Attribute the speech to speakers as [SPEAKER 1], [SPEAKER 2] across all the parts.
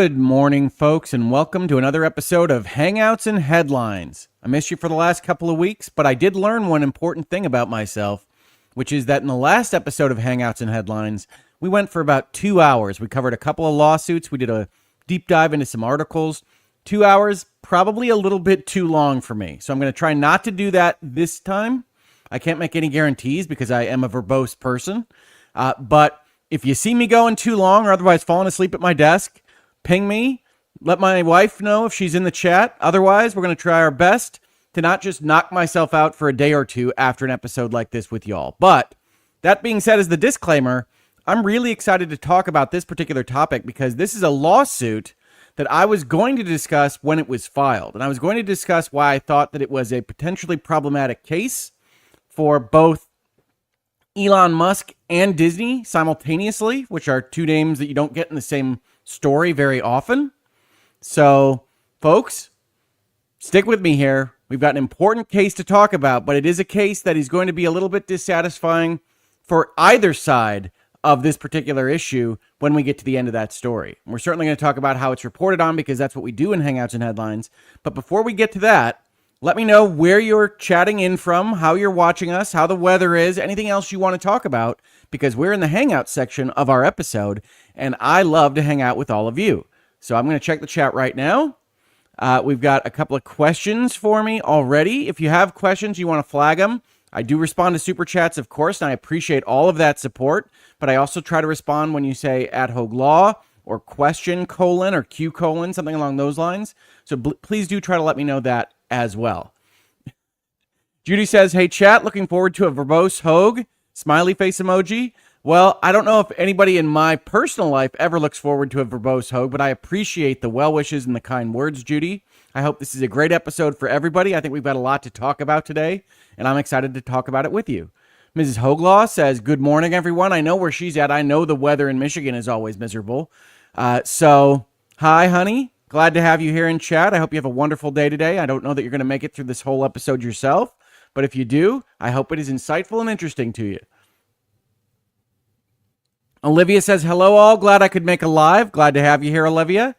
[SPEAKER 1] Good morning, folks, and welcome to another episode of Hangouts and Headlines. I missed you for the last couple of weeks, but I did learn one important thing about myself, which is that in the last episode of Hangouts and Headlines, we went for about 2 hours. We covered a couple of lawsuits. We did a deep dive into some articles. 2 hours, probably a little bit too long for me. So I'm going to try not to do that this time. I can't make any guarantees because I am a verbose person. But if you see me going too long or otherwise falling asleep at my desk, ping me. Let my wife know if she's in the chat. Otherwise, we're going to try our best to not just knock myself out for a day or two after an episode like this with y'all. But that being said, as the disclaimer, I'm really excited to talk about this particular topic because this is a lawsuit that I was going to discuss when it was filed. And I was going to discuss why I thought that it was a potentially problematic case for both Elon Musk and Disney simultaneously, which are two names that you don't get in the same story very often. So, folks, stick with me here. We've got an important case to talk about, but it is a case that is going to be a little bit dissatisfying for either side of this particular issue when we get to the end of that story. We're certainly going to talk about how it's reported on because that's what we do in Hangouts and Headlines. But before we get to that, let me know where you're chatting in from, how you're watching us, how the weather is, anything else you want to talk about, because we're in the Hangout section of our episode, and I love to hang out with all of you. So I'm going to check the chat right now. We've got a couple of questions for me already. If you have questions, you want to flag them. I do respond to super chats, of course, and I appreciate all of that support, but I also try to respond when you say @Hoeg Law or question : or Q : something along those lines. So please do try to let me know that as well. Judy says, hey, chat, looking forward to a verbose Hoeg. Smiley face emoji. Well, I don't know if anybody in my personal life ever looks forward to a verbose Hoeg, but I appreciate the well wishes and the kind words, Judy. I hope this is a great episode for everybody. I think we've got a lot to talk about today, and I'm excited to talk about it with you. Mrs. Hoeglaw says, good morning, everyone. I know where she's at. I know the weather in Michigan is always miserable. So, hi, honey. Glad to have you here in chat. I hope you have a wonderful day today. I don't know that you're going to make it through this whole episode yourself, but if you do, I hope it is insightful and interesting to you. Olivia says, hello all. Glad I could make a live. Glad to have you here, Olivia.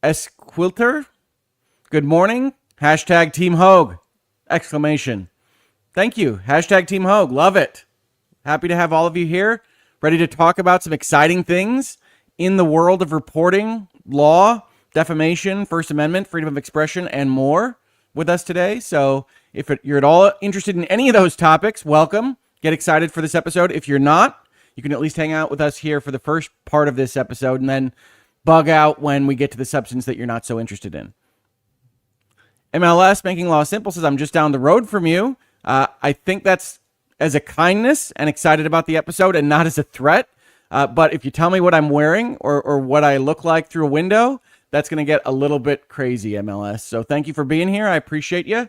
[SPEAKER 1] Esquilter, good morning. Hashtag Team Hoeg. Exclamation. Thank you. Hashtag Team Hoeg. Love it. Happy to have all of you here. Ready to talk about some exciting things in the world of reporting, law, defamation, First Amendment, freedom of expression, and more with us today. So if you're at all interested in any of those topics, welcome. Get excited for this episode. If you're not, you can at least hang out with us here for the first part of this episode and then bug out when we get to the substance that you're not so interested in. MLS Making Law Simple says, I'm just down the road from you. I think that's as a kindness and excited about the episode and not as a threat. But if you tell me what I'm wearing or what I look like through a window, that's going to get a little bit crazy, MLS. So thank you for being here. I appreciate you.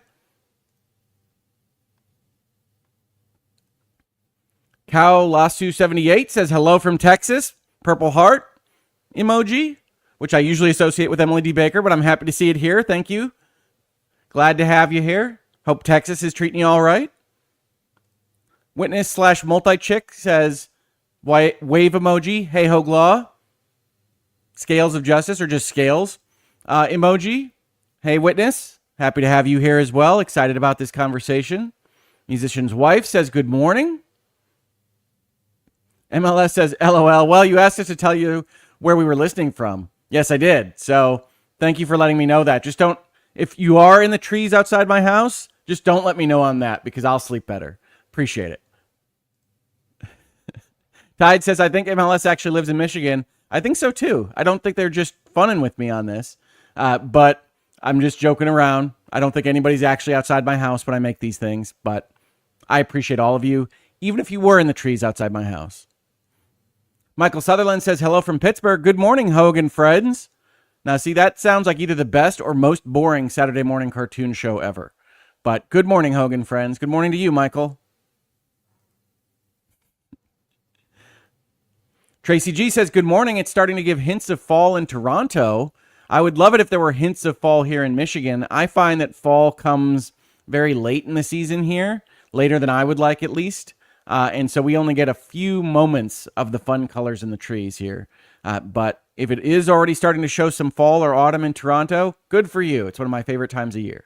[SPEAKER 1] Cow Lasu 78 says, hello from Texas. Purple heart emoji, which I usually associate with Emily D. Baker, but I'm happy to see it here. Thank you. Glad to have you here. Hope Texas is treating you all right. Witness / multi-chick says, wave emoji. Hey, Hoeg Law. Scales of justice or just scales emoji. Hey, witness. Happy to have you here as well. Excited about this conversation. Musician's wife says, good morning. MLS says, LOL. Well, you asked us to tell you where we were listening from. Yes, I did. So thank you for letting me know that. Just don't, if you are in the trees outside my house, just don't let me know on that because I'll sleep better. Appreciate it. Tide says, I think MLS actually lives in Michigan. I think so too. I don't think they're just funning with me on this, but I'm just joking around. I don't think anybody's actually outside my house when I make these things, but I appreciate all of you, even if you were in the trees outside my house. Michael Sutherland says, hello from Pittsburgh. Good morning, Hoeg and friends. Now, see, that sounds like either the best or most boring Saturday morning cartoon show ever. But good morning, Hoeg and friends. Good morning to you, Michael. Tracy G says, good morning. It's starting to give hints of fall in Toronto. I would love it if there were hints of fall here in Michigan. I find that fall comes very late in the season here, later than I would like at least. And so we only get a few moments of the fun colors in the trees here. But If it is already starting to show some fall or autumn in Toronto, good for you. It's one of my favorite times of year.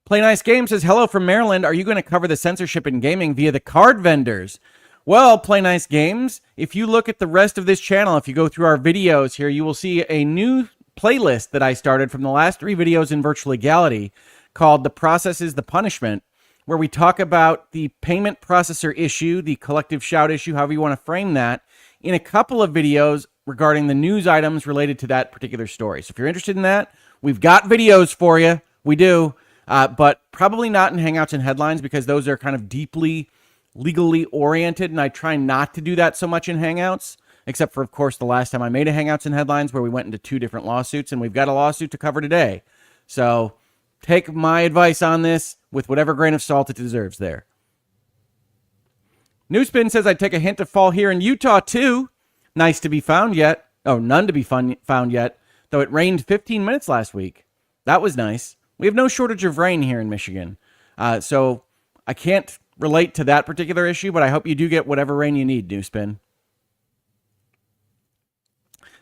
[SPEAKER 1] Play Nice Game says, hello from Maryland. Are you going to cover the censorship in gaming via the card vendors? Well, Play Nice Games, if you look at the rest of this channel, if you go through our videos here, you will see a new playlist that I started from the last 3 videos in virtual legality called The Process is the Punishment, where we talk about the payment processor issue, the collective shout issue, however you want to frame that, in a couple of videos regarding the news items related to that particular story. So if you're interested in that, we've got videos for you. We do, but probably not in Hangouts and Headlines because those are kind of deeply legally oriented, and I try not to do that so much in Hangouts, except for, of course, the last time I made a Hangouts and Headlines where we went into 2 different lawsuits, and we've got a lawsuit to cover today. So take my advice on this with whatever grain of salt it deserves there. Newspin says, I'd take a hint of fall here in Utah, too. Nice to be found yet. Oh, none to be found yet, though it rained 15 minutes last week. That was nice. We have no shortage of rain here in Michigan. So I can't relate to that particular issue, but I hope you do get whatever rain you need, Newspin.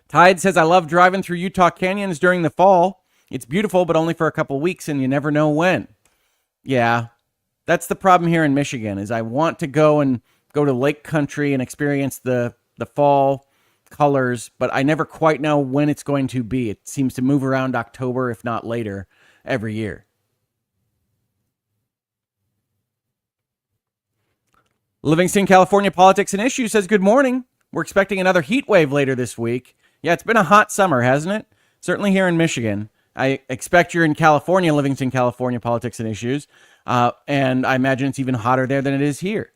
[SPEAKER 1] Tide says, I love driving through Utah canyons during the fall. It's beautiful, but only for a couple weeks, and you never know when. Yeah, that's the problem here in Michigan, is I want to go to lake country and experience the fall colors, but I never quite know when it's going to be. It seems to move around October, if not later, every year. Livingston, California Politics and Issues says, good morning. We're expecting another heat wave later this week. Yeah, it's been a hot summer, hasn't it? Certainly here in Michigan. I expect you're in California, Livingston, California Politics and Issues. And I imagine it's even hotter there than it is here.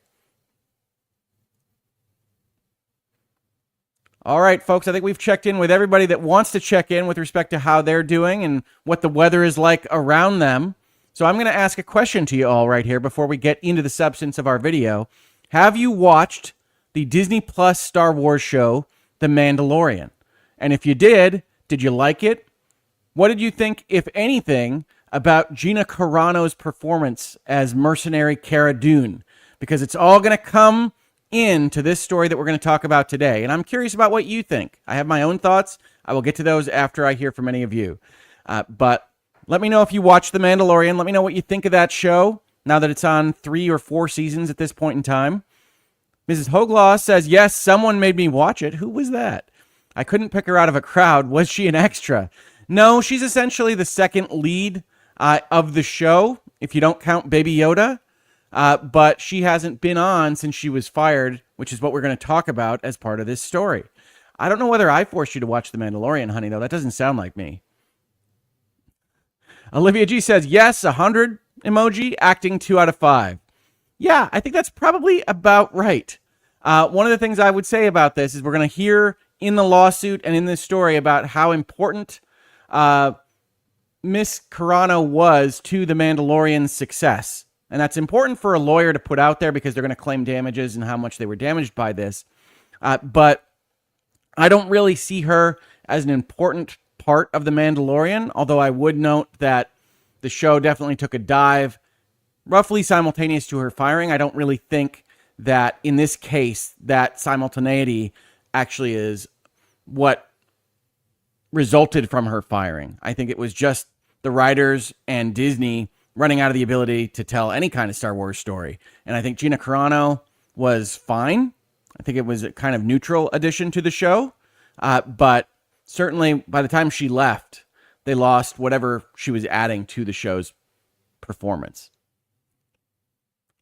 [SPEAKER 1] All right, folks, I think we've checked in with everybody that wants to check in with respect to how they're doing and what the weather is like around them. So I'm going to ask a question to you all right here before we get into the substance of our video. Have you watched the Disney Plus Star Wars show, The Mandalorian? And if you did you like it? What did you think, if anything, about Gina Carano's performance as mercenary Cara Dune? Because it's all going to come into this story that we're going to talk about today. And I'm curious about what you think. I have my own thoughts. I will get to those after I hear from any of you. But let me know if you watched The Mandalorian. Let me know what you think of that show now that it's on 3 or 4 seasons at this point in time. Mrs. Hoeglaw says, yes, someone made me watch it. Who was that? I couldn't pick her out of a crowd. Was she an extra? No, she's essentially the second lead of the show, if you don't count Baby Yoda. But she hasn't been on since she was fired, which is what we're going to talk about as part of this story. I don't know whether I forced you to watch The Mandalorian, honey, though. That doesn't sound like me. Olivia G says, yes, 100 emoji, acting 2 out of 5. Yeah, I think that's probably about right. One of the things I would say about this is we're going to hear in the lawsuit and in this story about how important Miss Carano was to The Mandalorian's success. And that's important for a lawyer to put out there because they're going to claim damages and how much they were damaged by this. But I don't really see her as an important part of The Mandalorian, although I would note that the show definitely took a dive roughly simultaneous to her firing. I don't really think that in this case that simultaneity actually is what resulted from her firing. I think it was just the writers and Disney running out of the ability to tell any kind of Star Wars story. And I think Gina Carano was fine. I think it was a kind of neutral addition to the show. But certainly by the time she left, they lost whatever she was adding to the show's performance.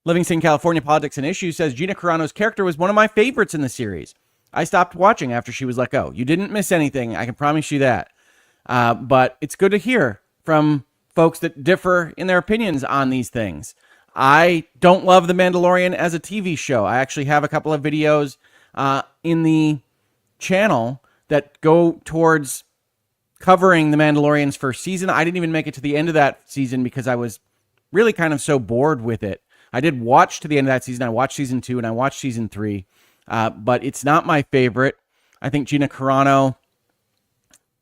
[SPEAKER 1] Livingston, California Politics and Issues says, Gina Carano's character was one of my favorites in the series. I stopped watching after she was let go. You didn't miss anything. I can promise you that. But it's good to hear from folks that differ in their opinions on these things. I don't love The Mandalorian as a TV show. I actually have a couple of videos in the channel that go towards covering The Mandalorian's first season. I didn't even make it to the end of that season because I was really kind of so bored with it. I did watch to the end of that season. I watched season 2 and I watched season 3. But it's not my favorite. I think Gina Carano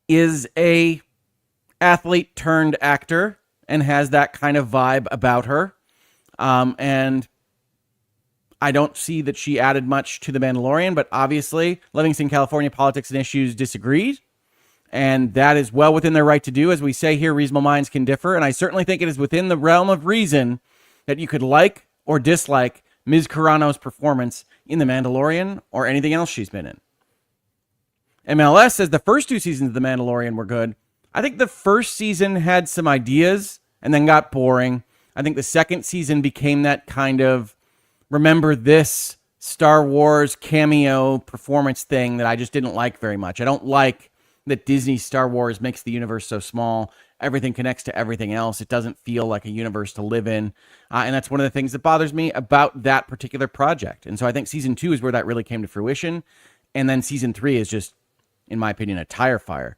[SPEAKER 1] is a athlete turned actor and has that kind of vibe about her. And I don't see that she added much to The Mandalorian, but obviously Livingston, California politics and issues disagreed. And that is well within their right to do. As we say here, reasonable minds can differ. And I certainly think it is within the realm of reason that you could like or dislike Ms. Carano's performance in The Mandalorian or anything else she's been in. MLS says the first 2 seasons of The Mandalorian were good. I think the first season had some ideas and then got boring. I think the second season became that kind of remember this Star Wars cameo performance thing that I just didn't like very much. I don't like that Disney Star Wars makes the universe so small. Everything connects to everything else. It doesn't feel like a universe to live in. And that's one of the things that bothers me about that particular project. And so I think season 2 is where that really came to fruition. And then season 3 is just, in my opinion, a tire fire.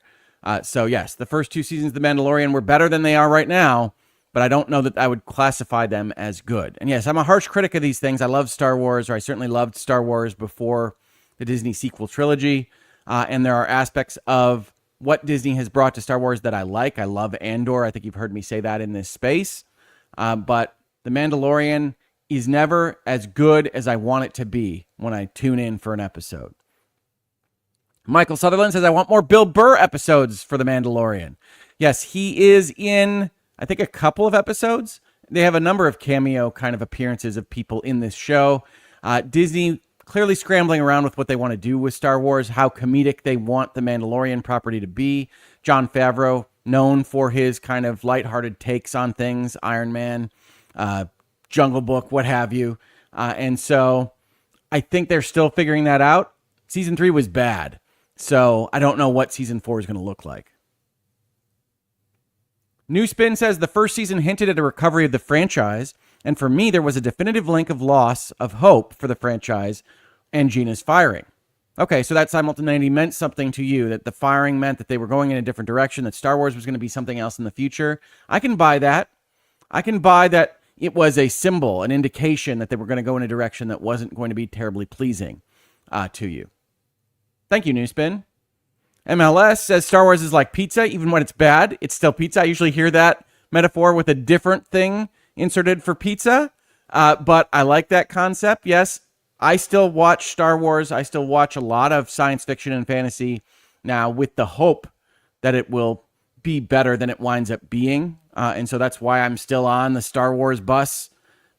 [SPEAKER 1] So yes, the first 2 seasons of The Mandalorian were better than they are right now, but I don't know that I would classify them as good. And yes, I'm a harsh critic of these things. I love Star Wars, or I certainly loved Star Wars before the Disney sequel trilogy. And there are aspects of what Disney has brought to Star Wars that I like. I love Andor. I think you've heard me say that in this space. But The Mandalorian is never as good as I want it to be when I tune in for an episode. Michael Sutherland says, I want more Bill Burr episodes for The Mandalorian. Yes, he is in, I think, a couple of episodes. They have a number of cameo kind of appearances of people in this show. Disney clearly scrambling around with what they want to do with Star Wars, how comedic they want the Mandalorian property to be. Jon Favreau, known for his kind of lighthearted takes on things, Iron Man, Jungle Book, what have you. And so I think they're still figuring that out. Season 3 was bad, so I don't know what season 4 is going to look like. New Spin says the first season hinted at a recovery of the franchise, and for me, there was a definitive link of loss of hope for the franchise and Gina's firing. Okay, so that simultaneity meant something to you, that the firing meant that they were going in a different direction, that Star Wars was going to be something else in the future. I can buy that. I can buy that it was a symbol, an indication that they were going to go in a direction that wasn't going to be terribly pleasing to you. Thank you, Newspin. MLS says Star Wars is like pizza. Even when it's bad, it's still pizza. I usually hear that metaphor with a different thing inserted for pizza, but I like that concept. Yes, I still watch Star Wars. I still watch a lot of science fiction and fantasy now with the hope that it will be better than it winds up being. And so that's why I'm still on the Star Wars bus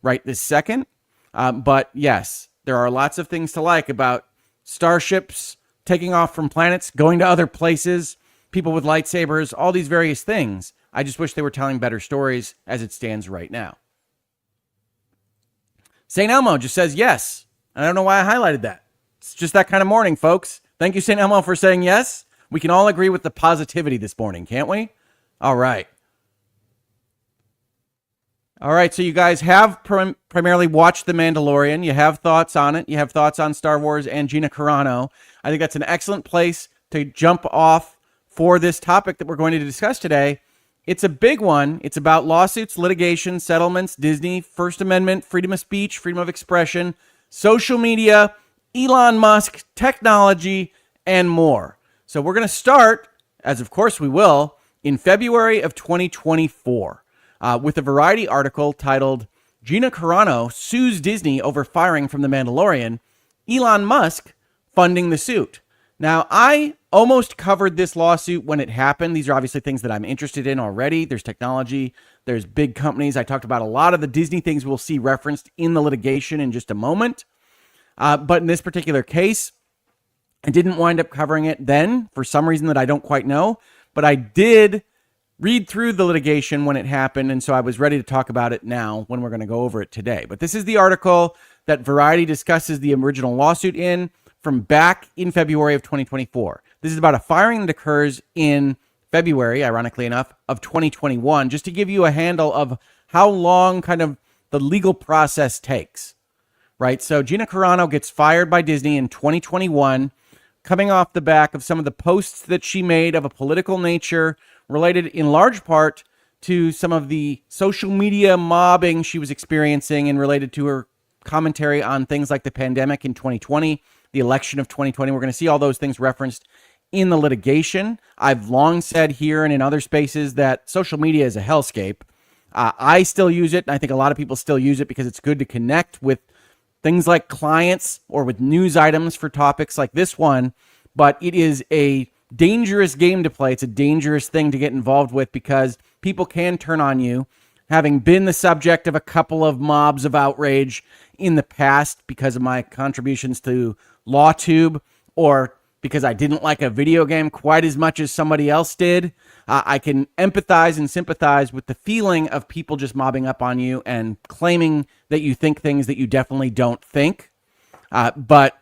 [SPEAKER 1] right this second. But yes, there are lots of things to like about starships taking off from planets, going to other places, people with lightsabers, all these various things. I just wish they were telling better stories as it stands right now. St. Elmo just says yes. I don't know why I highlighted that. It's just that kind of morning, folks. Thank you, St. Elmo, for saying yes. We can all agree with the positivity this morning, can't we? All right. All right, so you guys have primarily watched The Mandalorian. You have thoughts on it. You have thoughts on Star Wars and Gina Carano. I think that's an excellent place to jump off for this topic that we're going to discuss today. It's a big one. It's about lawsuits, litigation, settlements, Disney, First Amendment, freedom of speech, freedom of expression, social media, Elon Musk, technology, and more. So we're going to start, as of course we will, in February of 2024 with a Variety article titled, Gina Carano sues Disney over firing from The Mandalorian, Elon Musk funding the suit. Now, I almost covered this lawsuit when it happened. These are obviously things that I'm interested in already. There's technology, there's big companies. I talked about a lot of the Disney things we'll see referenced in the litigation in just a moment. But in this particular case, I didn't wind up covering it then for some reason that I don't quite know. But I did read through the litigation when it happened, and so I was ready to talk about it now when we're going to go over it today. But this is the article that Variety discusses the original lawsuit in from back in February of 2024. This is about a firing that occurs in February, ironically enough, of 2021, just to give you a handle of how long kind of the legal process takes, right? So Gina Carano gets fired by Disney in 2021, coming off the back of some of the posts that she made of a political nature related in large part to some of the social media mobbing she was experiencing and related to her commentary on things like the pandemic in 2020, the election of 2020. We're going to see all those things referenced in the litigation. I've long said here and in other spaces that social media is a hellscape. I still use it, and I think a lot of people still use it because it's good to connect with things like clients or with news items for topics like this one, but it is a dangerous game to play. It's a dangerous thing to get involved with because people can turn on you. Having been the subject of a couple of mobs of outrage in the past because of my contributions to LawTube, or because I didn't like a video game quite as much as somebody else did, I can empathize and sympathize with the feeling of people just mobbing up on you and claiming that you think things that you definitely don't think. But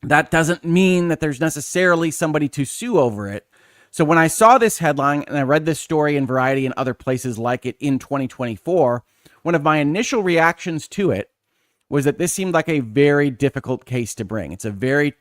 [SPEAKER 1] that doesn't mean that there's necessarily somebody to sue over it. So when I saw this headline and I read this story in Variety and other places like it in 2024, one of my initial reactions to it was that this seemed like a very difficult case to bring. It's a very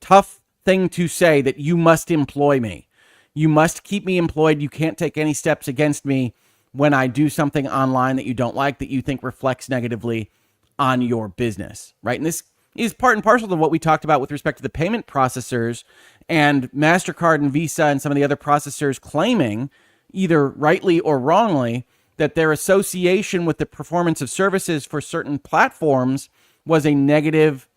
[SPEAKER 1] tough thing to say that you must employ me. You must keep me employed. You can't take any steps against me when I do something online that you don't like, that you think reflects negatively on your business, right? And this is part and parcel to what we talked about with respect to the payment processors and MasterCard and Visa and some of the other processors claiming, either rightly or wrongly, that their association with the performance of services for certain platforms was a negative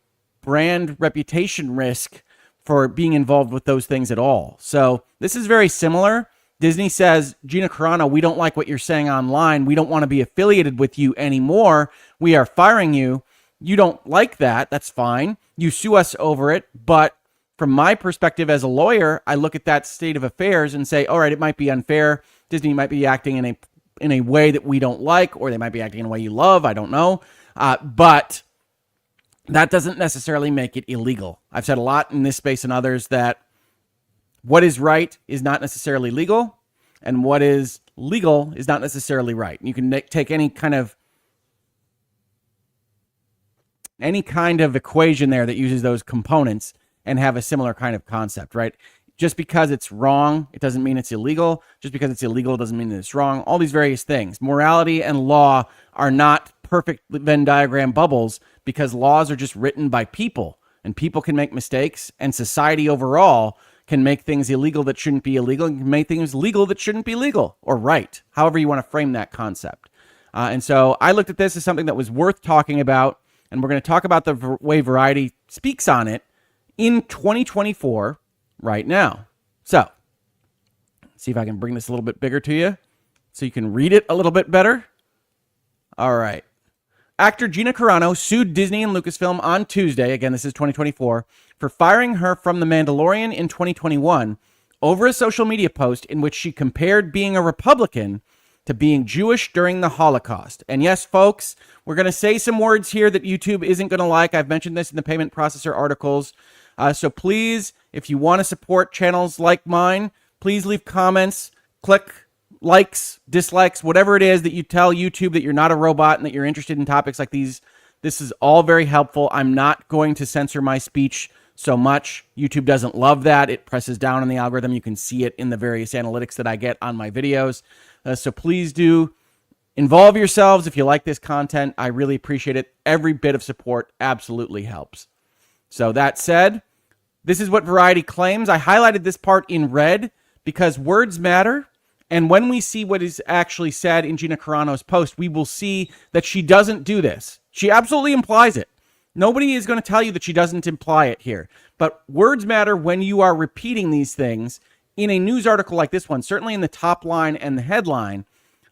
[SPEAKER 1] brand reputation risk for being involved with those things at all. So this is very similar. Disney says, Gina Carano, we don't like what you're saying online. We don't want to be affiliated with you anymore. We are firing you. You don't like that. That's fine. You sue us over it. But from my perspective as a lawyer, I look at that state of affairs and say, all right, it might be unfair. Disney might be acting in a way that we don't like, or they might be acting in a way you love. I don't know. But that doesn't necessarily make it illegal. I've said a lot in this space and others that what is right is not necessarily legal, and what is legal is not necessarily right. You can take any kind of equation there that uses those components and have a similar kind of concept, right? Just because it's wrong, it doesn't mean it's illegal. Just because it's illegal, it doesn't mean that it's wrong. All these various things. Morality and law are not perfect Venn diagram bubbles because laws are just written by people, and people can make mistakes, and society overall can make things illegal that shouldn't be illegal, and can make things legal that shouldn't be legal, or right, however you want to frame that concept. And so I looked at this as something that was worth talking about, and we're going to talk about the way Variety speaks on it in 2024 right now. So, see if I can bring this a little bit bigger to you so you can read it a little bit better. All right. Actor Gina Carano sued Disney and Lucasfilm on Tuesday, again, this is 2024, for firing her from The Mandalorian in 2021 over a social media post in which she compared being a Republican to being Jewish during the Holocaust. And yes, folks, we're going to say some words here that YouTube isn't going to like. I've mentioned this in the payment processor articles. So please, if you want to support channels like mine, please leave comments, click likes, dislikes, whatever it is that you tell YouTube that you're not a robot and that you're interested in topics like these. This is all very helpful. I'm not going to censor my speech so much. YouTube doesn't love that. It presses down on the algorithm. You can see it in the various analytics that I get on my videos. So please do involve yourselves if you like this content. I really appreciate it. Every bit of support absolutely helps. So that said, this is what Variety claims. I highlighted this part in red because words matter. And when we see what is actually said in Gina Carano's post, we will see that she doesn't do this. She absolutely implies it. Nobody is going to tell you that she doesn't imply it here. But words matter when you are repeating these things in a news article like this one, certainly in the top line and the headline.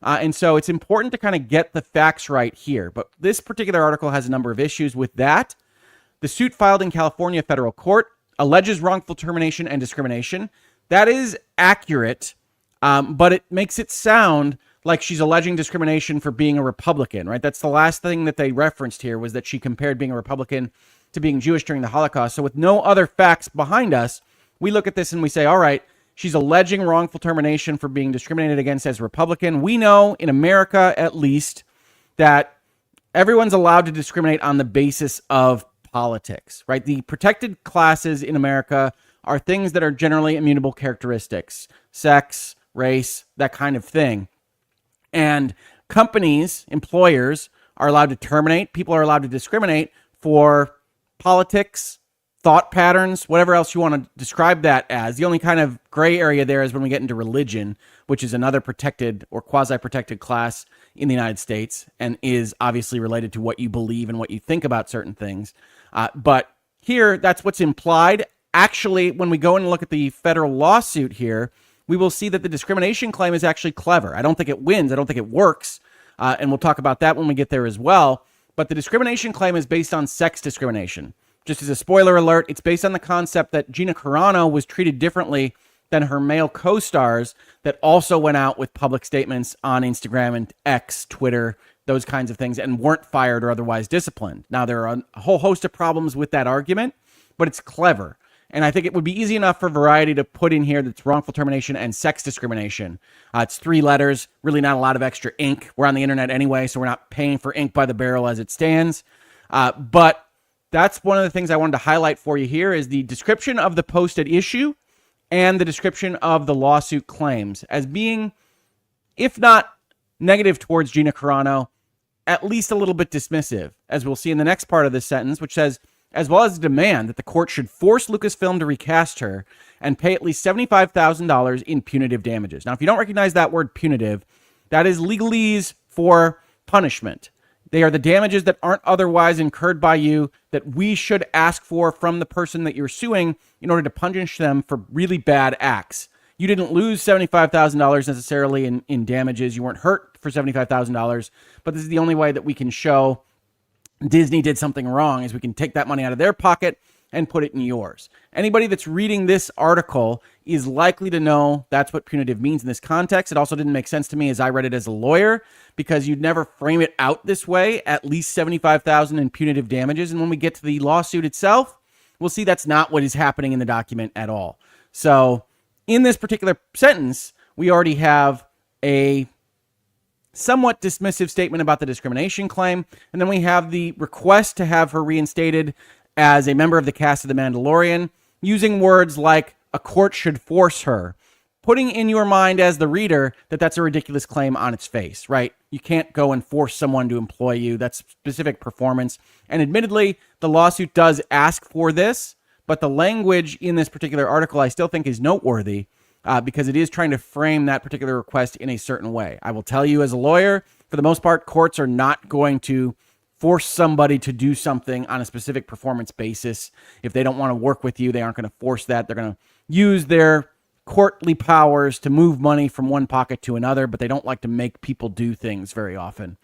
[SPEAKER 1] And so it's important to kind of get the facts right here. But this particular article has a number of issues with that. The suit filed in California federal court alleges wrongful termination and discrimination. That is accurate. But it makes it sound like she's alleging discrimination for being a Republican, right? That's the last thing that they referenced here, was that she compared being a Republican to being Jewish during the Holocaust. So with no other facts behind us, we look at this and we say, all right, she's alleging wrongful termination for being discriminated against as Republican. We know in America, at least, that everyone's allowed to discriminate on the basis of politics, right? The protected classes in America are things that are generally immutable characteristics: sex, race, that kind of thing. And companies, employers, are allowed to terminate. People are allowed to discriminate for politics, thought patterns, whatever else you want to describe that as. The only kind of gray area there is when we get into religion, which is another protected or quasi-protected class in the United States and is obviously related to what you believe and what you think about certain things. But here, that's what's implied. Actually, when we go and look at the federal lawsuit here, we will see that the discrimination claim is actually clever. I don't think it wins. I don't think it works. And we'll talk about that when we get there as well. But the discrimination claim is based on sex discrimination. Just as a spoiler alert, it's based on the concept that Gina Carano was treated differently than her male co-stars that also went out with public statements on Instagram and X, Twitter, those kinds of things, and weren't fired or otherwise disciplined. Now, there are a whole host of problems with that argument, but it's clever. And I think it would be easy enough for Variety to put in here that's wrongful termination and sex discrimination. It's 3 letters, really not a lot of extra ink. We're on the internet anyway, so we're not paying for ink by the barrel as it stands. But that's one of the things I wanted to highlight for you here is the description of the posted issue and the description of the lawsuit claims as being, if not negative towards Gina Carano, at least a little bit dismissive, as we'll see in the next part of this sentence, which says, as well as a demand that the court should force Lucasfilm to recast her and pay at least $75,000 in punitive damages. Now, if you don't recognize that word punitive, that is legalese for punishment. They are the damages that aren't otherwise incurred by you that we should ask for from the person that you're suing in order to punish them for really bad acts. You didn't lose $75,000 necessarily in damages. You weren't hurt for $75,000, but this is the only way that we can show Disney did something wrong is we can take that money out of their pocket and put it in yours. Anybody that's reading this article is likely to know that's what punitive means in this context. It also didn't make sense to me as I read it as a lawyer because you'd never frame it out this way, at least $75,000 in punitive damages. And when we get to the lawsuit itself, we'll see that's not what is happening in the document at all. So in this particular sentence, we already have a somewhat dismissive statement about the discrimination claim. And then we have the request to have her reinstated as a member of the cast of The Mandalorian, using words like a court should force her, putting in your mind as the reader that that's a ridiculous claim on its face, right? You can't go and force someone to employ you. That's specific performance. And admittedly, the lawsuit does ask for this, but the language in this particular article I still think is noteworthy because it is trying to frame that particular request in a certain way. I will tell you as a lawyer, for the most part, courts are not going to force somebody to do something on a specific performance basis. If they don't want to work with you, they aren't going to force that. They're going to use their courtly powers to move money from one pocket to another, but they don't like to make people do things very often.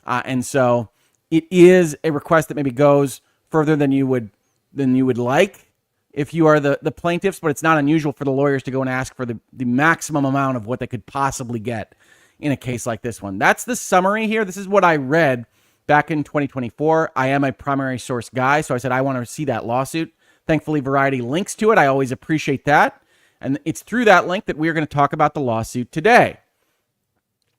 [SPEAKER 1] And so it is a request that maybe goes further than you would like if you are the plaintiffs, but it's not unusual for the lawyers to go and ask for the maximum amount of what they could possibly get in a case like this one. That's the summary here. This is what I read back in 2024. I am a primary source guy, so I said I want to see that lawsuit. Thankfully, Variety links to it. I always appreciate that. And it's through that link that we're going to talk about the lawsuit today.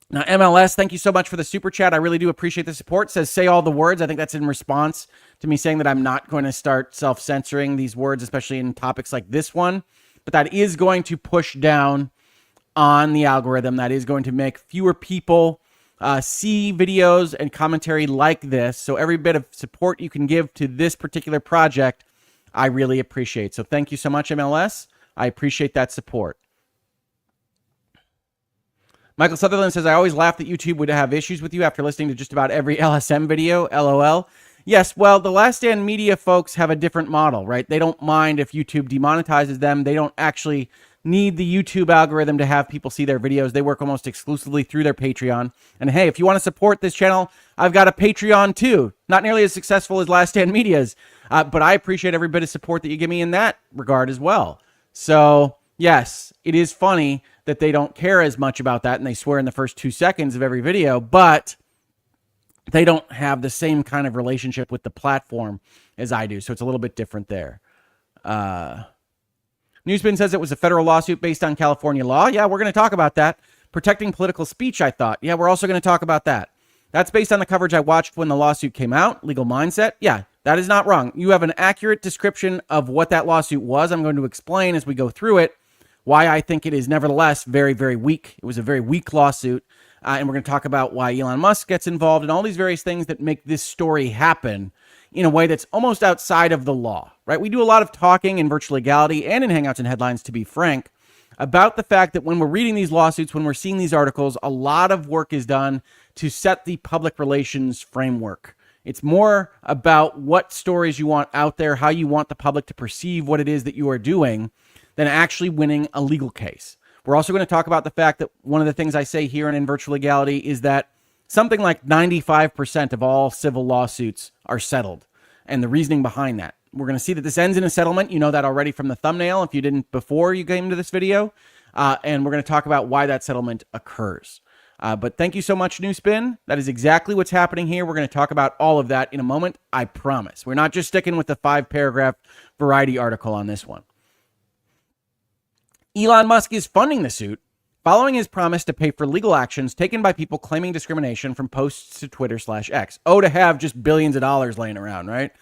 [SPEAKER 1] Now, MLS, thank you so much for the super chat. I really do appreciate the support. It says, say all the words. I think that's in response to me saying that I'm not going to start self-censoring these words, especially in topics like this one. But that is going to push down on the algorithm. That is going to make fewer people see videos and commentary like this. So every bit of support you can give to this particular project, I really appreciate. So thank you so much, MLS. I appreciate that support. Michael Sutherland says, I always laugh that YouTube would have issues with you after listening to just about every LSM video, LOL. Yes, well, the Last Stand Media folks have a different model, right? They don't mind if YouTube demonetizes them. They don't actually need the YouTube algorithm to have people see their videos. They work almost exclusively through their Patreon. And hey, if you want to support this channel, I've got a Patreon too. Not nearly as successful as Last Stand Media's, but I appreciate every bit of support that you give me in that regard as well. So yes, it is funny that they don't care as much about that and they swear in the first 2 seconds of every video, but they don't have the same kind of relationship with the platform as I do. So it's a little bit different there. Newspin says it was a federal lawsuit based on California law. Yeah, we're going to talk about that. Protecting political speech, I thought. Yeah, we're also going to talk about that. That's based on the coverage I watched when the lawsuit came out. Legal Mindset. Yeah, that is not wrong. You have an accurate description of what that lawsuit was. I'm going to explain as we go through it why I think it is nevertheless very, very weak. It was a very weak lawsuit. And we're going to talk about why Elon Musk gets involved and all these various things that make this story happen in a way that's almost outside of the law, right? We do a lot of talking in virtual legality and in Hangouts and Headlines, to be frank, about the fact that when we're reading these lawsuits, when we're seeing these articles, a lot of work is done to set the public relations framework. It's more about what stories you want out there, how you want the public to perceive what it is that you are doing, than actually winning a legal case. We're also going to talk about the fact that one of the things I say here and in virtual legality is that something like 95% of all civil lawsuits are settled, and the reasoning behind that. We're going to see that this ends in a settlement. You know that already from the thumbnail if you didn't before you came to this video. And we're going to talk about why that settlement occurs. But thank you so much, New Spin. That is exactly what's happening here. We're going to talk about all of that in a moment. I promise. We're not just sticking with the 5-paragraph Variety article on this one. Elon Musk is funding the suit following his promise to pay for legal actions taken by people claiming discrimination from posts to Twitter/X. Oh, to have just billions of dollars laying around, right?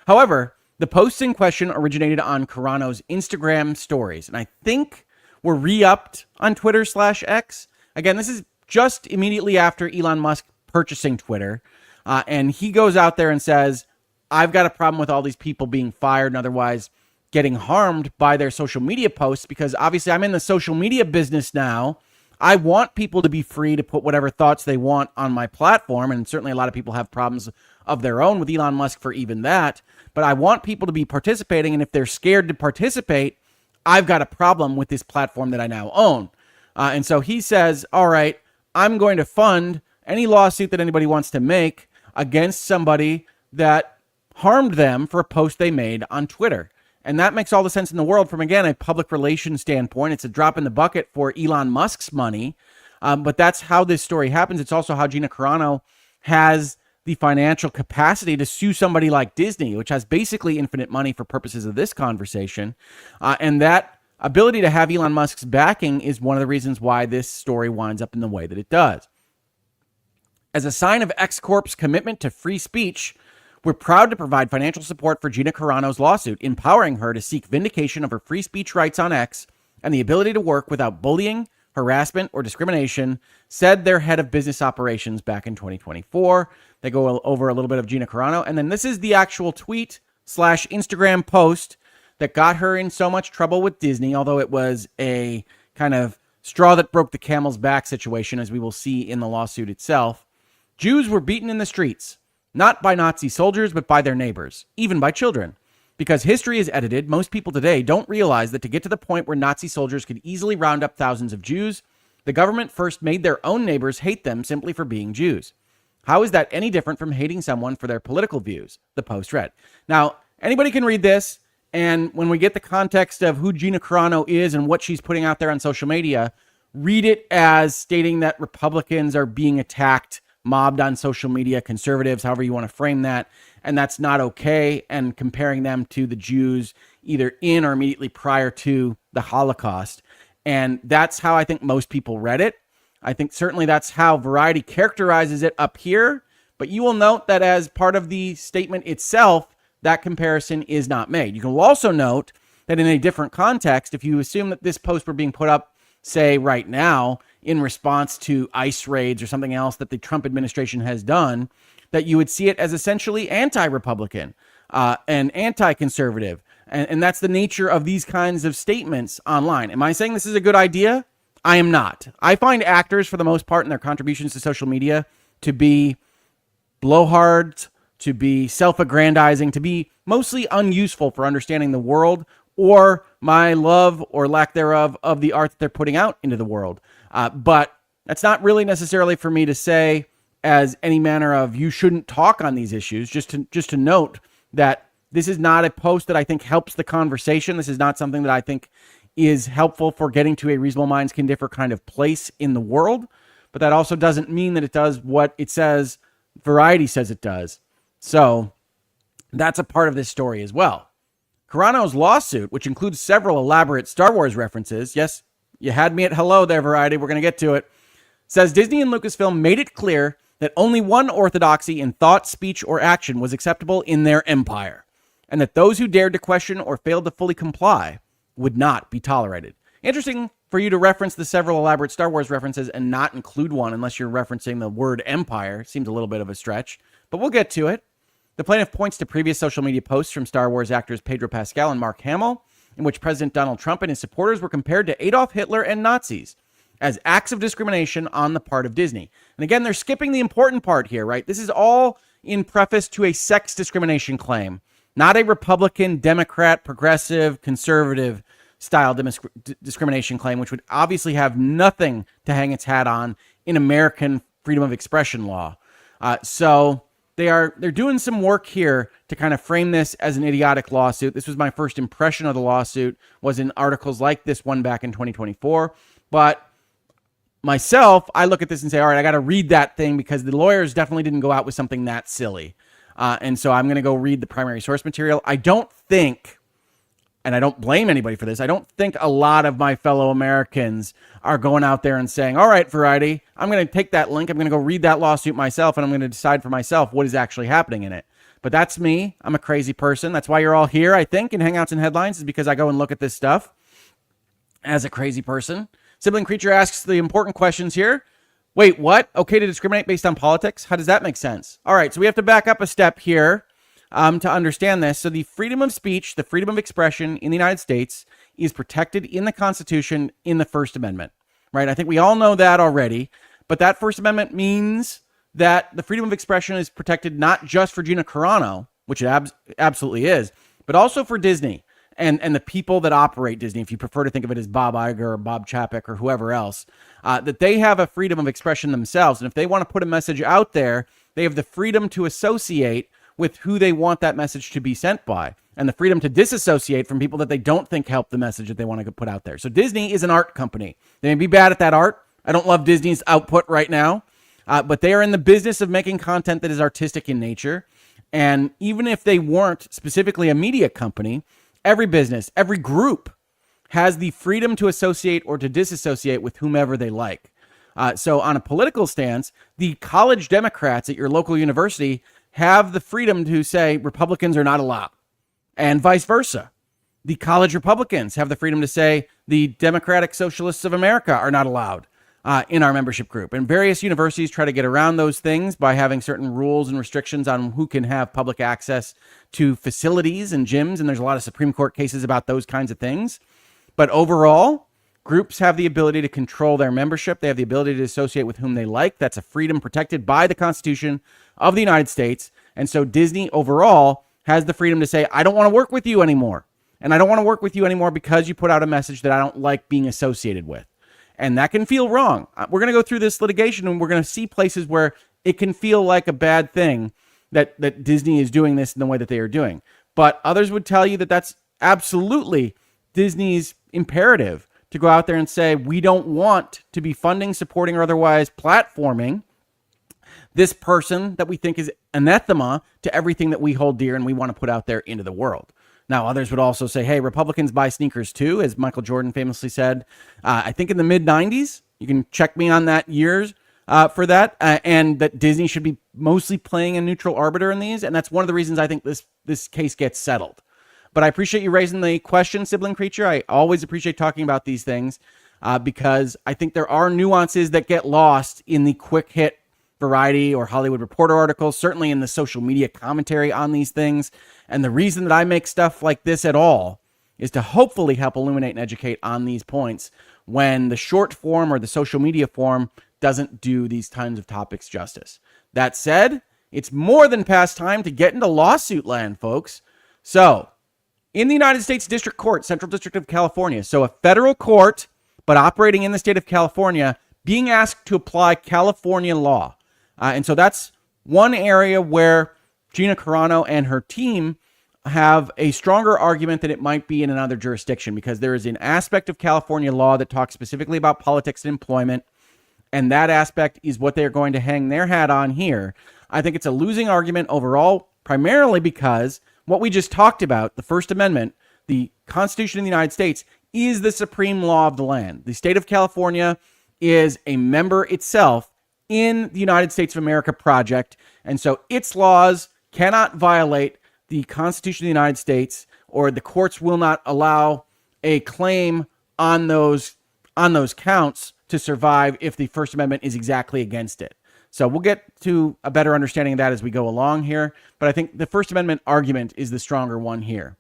[SPEAKER 1] However, the posts in question originated on Carano's Instagram stories, and I think were re-upped on Twitter/X. Again, this is just immediately after Elon Musk purchasing Twitter, and he goes out there and says, I've got a problem with all these people being fired and otherwise getting harmed by their social media posts, because obviously I'm in the social media business now. I want people to be free to put whatever thoughts they want on my platform, and certainly a lot of people have problems of their own with Elon Musk for even that, but I want people to be participating, and if they're scared to participate, I've got a problem with this platform that I now own. And so he says, all right, I'm going to fund any lawsuit that anybody wants to make against somebody that harmed them for a post they made on Twitter. And that makes all the sense in the world from, again, a public relations standpoint. It's a drop in the bucket for Elon Musk's money. But that's how this story happens. It's also how Gina Carano has the financial capacity to sue somebody like Disney, which has basically infinite money for purposes of this conversation. And that ability to have Elon Musk's backing is one of the reasons why this story winds up in the way that it does. As a sign of X Corp's commitment to free speech, we're proud to provide financial support for Gina Carano's lawsuit, empowering her to seek vindication of her free speech rights on X and the ability to work without bullying, harassment, or discrimination, said their head of business operations back in 2024. They go over a little bit of Gina Carano, and then this is the actual tweet/Instagram post that got her in so much trouble with Disney, although it was a kind of straw that broke the camel's back situation, as we will see in the lawsuit itself. Jews were beaten in the streets, not by Nazi soldiers, but by their neighbors, even by children. Because history is edited, most people today don't realize that to get to the point where Nazi soldiers could easily round up thousands of Jews, the government first made their own neighbors hate them simply for being Jews. How is that any different from hating someone for their political views? The post read. Now, anybody can read this, and when we get the context of who Gina Carano is and what she's putting out there on social media, read it as stating that Republicans are being attacked, mobbed on social media, conservatives, however you want to frame that, and that's not okay, and comparing them to the Jews either in or immediately prior to the Holocaust. And that's how I think most people read it. I think certainly that's how Variety characterizes it up here, but you will note that as part of the statement itself, that comparison is not made. You can also note that in a different context, if you assume that this post were being put up, say right now, in response to ICE raids or something else that the Trump administration has done, that you would see it as essentially anti-Republican and anti-conservative. And that's the nature of these kinds of statements online. Am I saying this is a good idea? I am not. I find actors, for the most part, in their contributions to social media to be blowhards, to be self-aggrandizing, to be mostly unuseful for understanding the world or my love or lack thereof of the art that they're putting out into the world. But that's not really necessarily for me to say as any manner of you shouldn't talk on these issues. Just to note that this is not a post that I think helps the conversation. This is not something that I think is helpful for getting to a reasonable minds can differ kind of place in the world. But that also doesn't mean that it does what it says Variety says it does. So that's a part of this story as well. Carano's lawsuit, which includes several elaborate Star Wars references, yes, you had me at hello there, Variety, we're going to get to it, says Disney and Lucasfilm made it clear that only one orthodoxy in thought, speech, or action was acceptable in their empire, and that those who dared to question or failed to fully comply would not be tolerated. Interesting for you to reference the several elaborate Star Wars references and not include one unless you're referencing the word empire. Seems a little bit of a stretch, but we'll get to it. The plaintiff points to previous social media posts from Star Wars actors Pedro Pascal and Mark Hamill, in which President Donald Trump and his supporters were compared to Adolf Hitler and Nazis as acts of discrimination on the part of Disney. And again, they're skipping the important part here, right? This is all in preface to a sex discrimination claim, not a Republican, Democrat, progressive, conservative style discrimination claim, which would obviously have nothing to hang its hat on in American freedom of expression law. So they're doing some work here to kind of frame this as an idiotic lawsuit. This was my first impression of the lawsuit, was in articles like this one back in 2024. But myself, I look at this and say, all right, I got to read that thing because the lawyers definitely didn't go out with something that silly. And so I'm going to go read the primary source material. I don't think, and I don't blame anybody for this, I don't think a lot of my fellow Americans are going out there and saying, all right, Variety, I'm going to take that link, I'm going to go read that lawsuit myself, and I'm going to decide for myself what is actually happening in it. But that's me. I'm a crazy person. That's why you're all here, I think, in Hangouts and Headlines, is because I go and look at this stuff as a crazy person. Sibling Creature asks the important questions here. Wait, what? Okay to discriminate based on politics? How does that make sense? All right, so we have to back up a step here to understand this. So the freedom of speech, the freedom of expression in the United States is protected in the Constitution in the First Amendment, right? I think we all know that already, but that First Amendment means that the freedom of expression is protected not just for Gina Carano, which it absolutely is, but also for Disney and the people that operate Disney, if you prefer to think of it as Bob Iger or Bob Chapek or whoever else, that they have a freedom of expression themselves. And if they want to put a message out there, they have the freedom to associate with who they want that message to be sent by, and the freedom to disassociate from people that they don't think help the message that they want to put out there. So Disney is an art company. They may be bad at that art. I don't love Disney's output right now, but they are in the business of making content that is artistic in nature. And even if they weren't specifically a media company, every business, every group has the freedom to associate or to disassociate with whomever they like. So on a political stance, the college Democrats at your local university have the freedom to say Republicans are not allowed, and vice versa. The college Republicans have the freedom to say the Democratic Socialists of America are not allowed in our membership group. And various universities try to get around those things by having certain rules and restrictions on who can have public access to facilities and gyms. And there's a lot of Supreme Court cases about those kinds of things. But overall, groups have the ability to control their membership. They have the ability to associate with whom they like. That's a freedom protected by the Constitution of the United States. And so Disney overall has the freedom to say, I don't want to work with you anymore. And I don't want to work with you anymore because you put out a message that I don't like being associated with. And that can feel wrong. We're going to go through this litigation and we're going to see places where it can feel like a bad thing that Disney is doing this in the way that they are doing. But others would tell you that that's absolutely Disney's imperative to go out there and say, we don't want to be funding, supporting, or otherwise platforming this person that we think is anathema to everything that we hold dear and we want to put out there into the world. Now, others would also say, hey, Republicans buy sneakers too, as Michael Jordan famously said, I think in the mid-90s. You can check me on that years for that, and that Disney should be mostly playing a neutral arbiter in these. And that's one of the reasons I think this case gets settled. But I appreciate you raising the question, Sibling Creature. I always appreciate talking about these things because I think there are nuances that get lost in the quick hit Variety or Hollywood Reporter articles, certainly in the social media commentary on these things. And the reason that I make stuff like this at all is to hopefully help illuminate and educate on these points when the short form or the social media form doesn't do these kinds of topics justice. That said, it's more than past time to get into lawsuit land, folks. So, in the United States District Court, Central District of California, so a federal court, but operating in the state of California, being asked to apply California law. And so that's one area where Gina Carano and her team have a stronger argument than it might be in another jurisdiction, because there is an aspect of California law that talks specifically about politics and employment, and that aspect is what they're going to hang their hat on here. I think it's a losing argument overall, primarily because what we just talked about, the First Amendment, the Constitution of the United States, is the supreme law of the land. The state of California is a member itself in the United States of America project, and so its laws cannot violate the Constitution of the United States, or the courts will not allow a claim on those counts to survive if the First Amendment is exactly against it. So we'll get to a better understanding of that as we go along here. But I think the First Amendment argument is the stronger one here.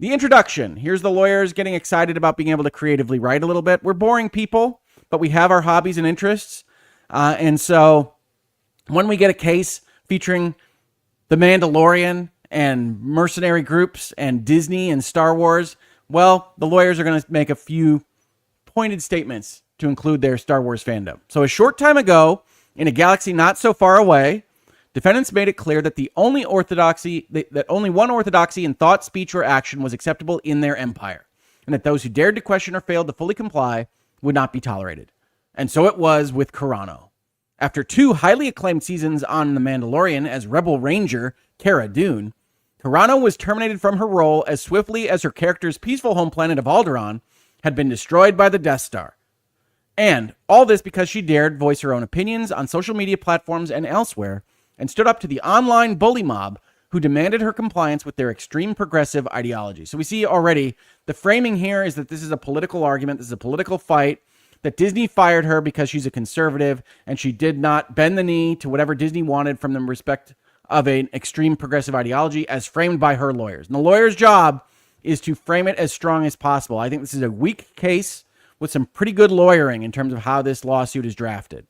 [SPEAKER 1] The introduction. Here's the lawyers getting excited about being able to creatively write a little bit. We're boring people, but we have our hobbies and interests. And so when we get a case featuring the Mandalorian and mercenary groups and Disney and Star Wars, well, the lawyers are going to make a few pointed statements to include their Star Wars fandom. So a short time ago, in a galaxy not so far away, defendants made it clear that only one orthodoxy in thought, speech, or action was acceptable in their empire, and that those who dared to question or failed to fully comply would not be tolerated. And so it was with Carano. After 2 highly acclaimed seasons on The Mandalorian as Rebel Ranger Cara Dune, Carano was terminated from her role as swiftly as her character's peaceful home planet of Alderaan had been destroyed by the Death Star. And all this because she dared voice her own opinions on social media platforms and elsewhere, and stood up to the online bully mob who demanded her compliance with their extreme progressive ideology. So we see already the framing here is that this is a political argument, this is a political fight, that Disney fired her because she's a conservative and she did not bend the knee to whatever Disney wanted from the respect of an extreme progressive ideology as framed by her lawyers. And the lawyer's job is to frame it as strong as possible. I think this is a weak case with some pretty good lawyering in terms of how this lawsuit is drafted.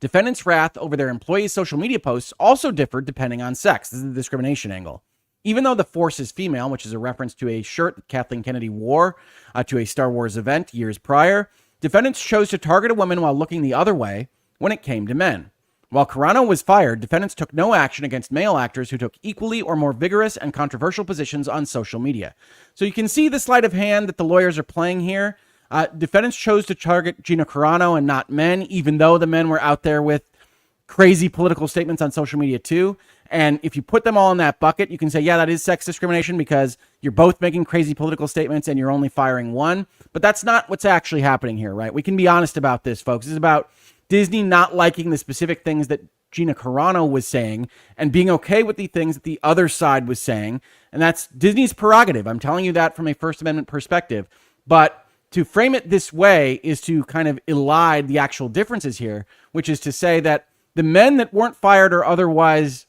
[SPEAKER 1] Defendants' wrath over their employees' social media posts also differed depending on sex. This is the discrimination angle. Even though the force is female, which is a reference to a shirt that Kathleen Kennedy wore to a Star Wars event years prior, defendants chose to target a woman while looking the other way when it came to men. While Carano was fired, defendants took no action against male actors who took equally or more vigorous and controversial positions on social media. So you can see the sleight of hand that the lawyers are playing here. Defendants chose to target Gina Carano and not men, even though the men were out there with crazy political statements on social media too. And if you put them all in that bucket, you can say, yeah, that is sex discrimination because you're both making crazy political statements and you're only firing one. But that's not what's actually happening here, right? We can be honest about this, folks. This is about Disney not liking the specific things that Gina Carano was saying and being okay with the things that the other side was saying. And that's Disney's prerogative. I'm telling you that from a First Amendment perspective. But to frame it this way is to kind of elide the actual differences here, which is to say that the men that weren't fired or otherwise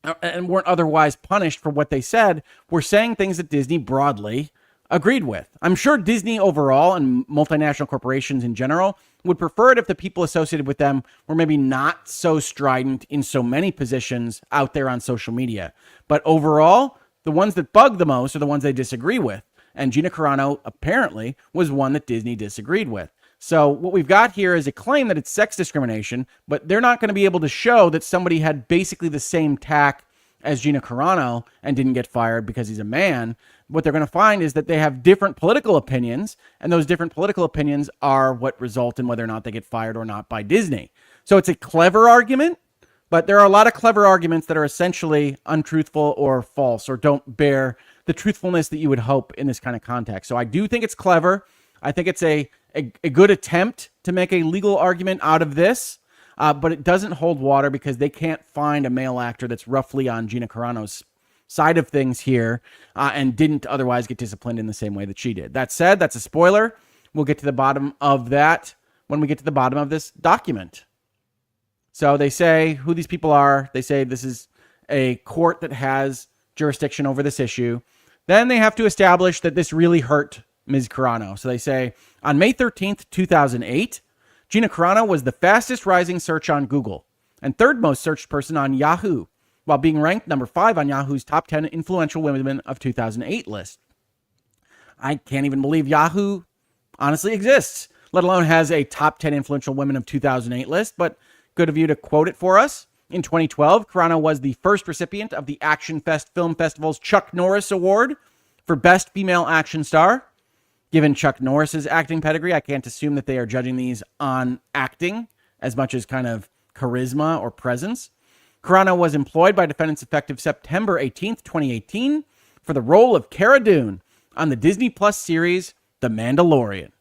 [SPEAKER 1] punished for what they said were saying things that Disney broadly agreed with. I'm sure Disney overall and multinational corporations in general would prefer it if the people associated with them were maybe not so strident in so many positions out there on social media. But overall, the ones that bug the most are the ones they disagree with. And Gina Carano apparently was one that Disney disagreed with. So what we've got here is a claim that it's sex discrimination, but they're not going to be able to show that somebody had basically the same tack as Gina Carano and didn't get fired because he's a man. What they're going to find is that they have different political opinions, and those different political opinions are what result in whether or not they get fired or not by Disney. So it's a clever argument, but there are a lot of clever arguments that are essentially untruthful or false or don't bear the truthfulness that you would hope in this kind of context. So I do think it's clever. I think it's a good attempt to make a legal argument out of this, but it doesn't hold water because they can't find a male actor that's roughly on Gina Carano's side of things here and didn't otherwise get disciplined in the same way that she did. That said, that's a spoiler. We'll get to the bottom of that when we get to the bottom of this document. So they say who these people are. They say this is a court that has jurisdiction over this issue. Then they have to establish that this really hurt Ms. Carano. So they say on May 13th, 2008, Gina Carano was the fastest rising search on Google and third most searched person on Yahoo, while being ranked number 5 on Yahoo's top 10 influential women of 2008 list. I can't even believe Yahoo honestly exists, let alone has a top 10 influential women of 2008 list, but good of you to quote it for us. In 2012, Carano was the first recipient of the Action Fest Film Festival's Chuck Norris Award for Best Female Action Star. Given Chuck Norris's acting pedigree, I can't assume that they are judging these on acting as much as kind of charisma or presence. Carano was employed by defendants effective September 18th, 2018 for the role of Cara Dune on the Disney Plus series The Mandalorian.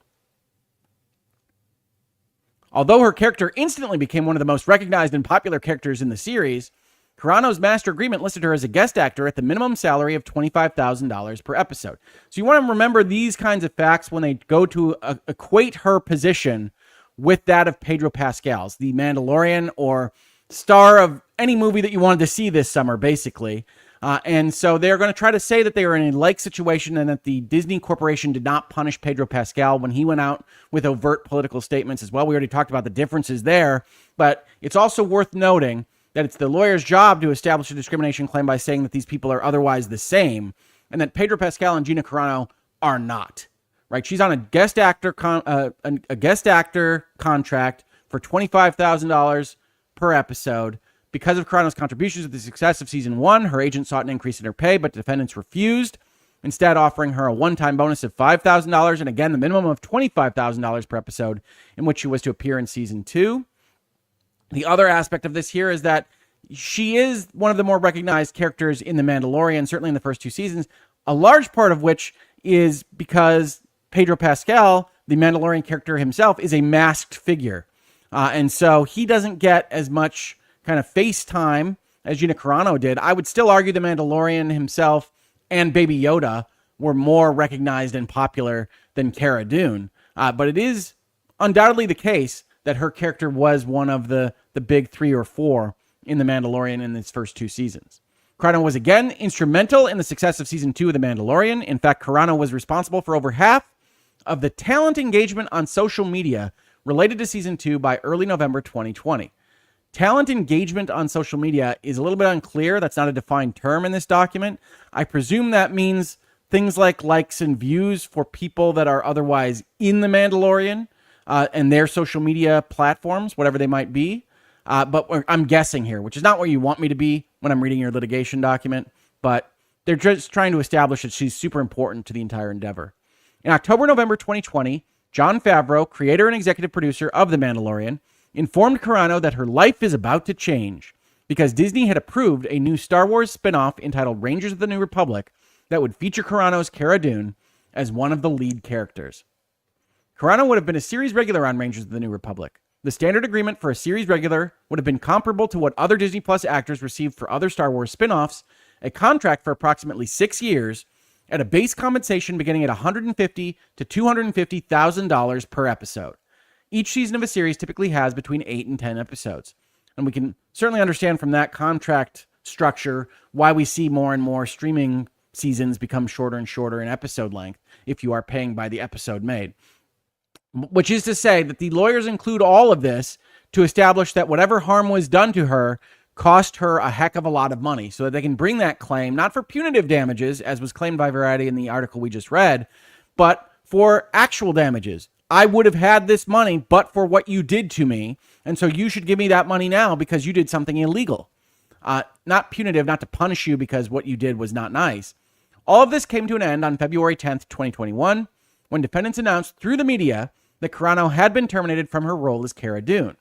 [SPEAKER 1] Although her character instantly became one of the most recognized and popular characters in the series, Carano's master agreement listed her as a guest actor at the minimum salary of $25,000 per episode. So you want to remember these kinds of facts when they go to equate her position with that of Pedro Pascal's, the Mandalorian or star of any movie that you wanted to see this summer, basically. And so they're going to try to say that they are in a like situation and that the Disney Corporation did not punish Pedro Pascal when he went out with overt political statements as well. We already talked about the differences there, but it's also worth noting that it's the lawyer's job to establish a discrimination claim by saying that these people are otherwise the same, and that Pedro Pascal and Gina Carano are not. Right? She's on a guest actor contract for $25,000 per episode. Because of Carano's contributions to the success of season 1, her agent sought an increase in her pay, but defendants refused, instead offering her a one-time bonus of $5,000 and again the minimum of $25,000 per episode in which she was to appear in season 2. The other aspect of this here is that she is one of the more recognized characters in The Mandalorian, certainly in the first 2 seasons, a large part of which is because Pedro Pascal, the Mandalorian character himself, is a masked figure. And so he doesn't get as much kind of face time as Gina Carano did. I would still argue the Mandalorian himself and Baby Yoda were more recognized and popular than Cara Dune. But it is undoubtedly the case that her character was one of the big 3 or 4 in The Mandalorian in its first 2 seasons. Carano was again instrumental in the success of season 2 of The Mandalorian. In fact, Carano was responsible for over half of the talent engagement on social media related to season 2 by early November 2020. Talent engagement on social media is a little bit unclear. That's not a defined term in this document. I presume that means things like likes and views for people that are otherwise in The Mandalorian and their social media platforms, whatever they might be. But I'm guessing here, which is not where you want me to be when I'm reading your litigation document, but they're just trying to establish that she's super important to the entire endeavor. In October, November 2020, Jon Favreau, creator and executive producer of The Mandalorian, informed Carano that her life is about to change because Disney had approved a new Star Wars spin-off entitled Rangers of the New Republic that would feature Carano's Cara Dune as one of the lead characters. Carano would have been a series regular on Rangers of the New Republic. The standard agreement for a series regular would have been comparable to what other Disney Plus actors received for other Star Wars spin-offs, a contract for approximately 6 years at a base compensation beginning at $150,000 to $250,000 per episode. Each season of a series typically has between 8 and 10 episodes. And we can certainly understand from that contract structure why we see more and more streaming seasons become shorter and shorter in episode length if you are paying by the episode made. Which is to say that the lawyers include all of this to establish that whatever harm was done to her cost her a heck of a lot of money so that they can bring that claim, not for punitive damages, as was claimed by Variety in the article we just read, but for actual damages. I would have had this money but for what you did to me, and so you should give me that money now because you did something illegal. Not punitive, not to punish you because what you did was not nice. All of this came to an end on February 10th, 2021, when defendants announced through the media that Carano had been terminated from her role as Cara Dune.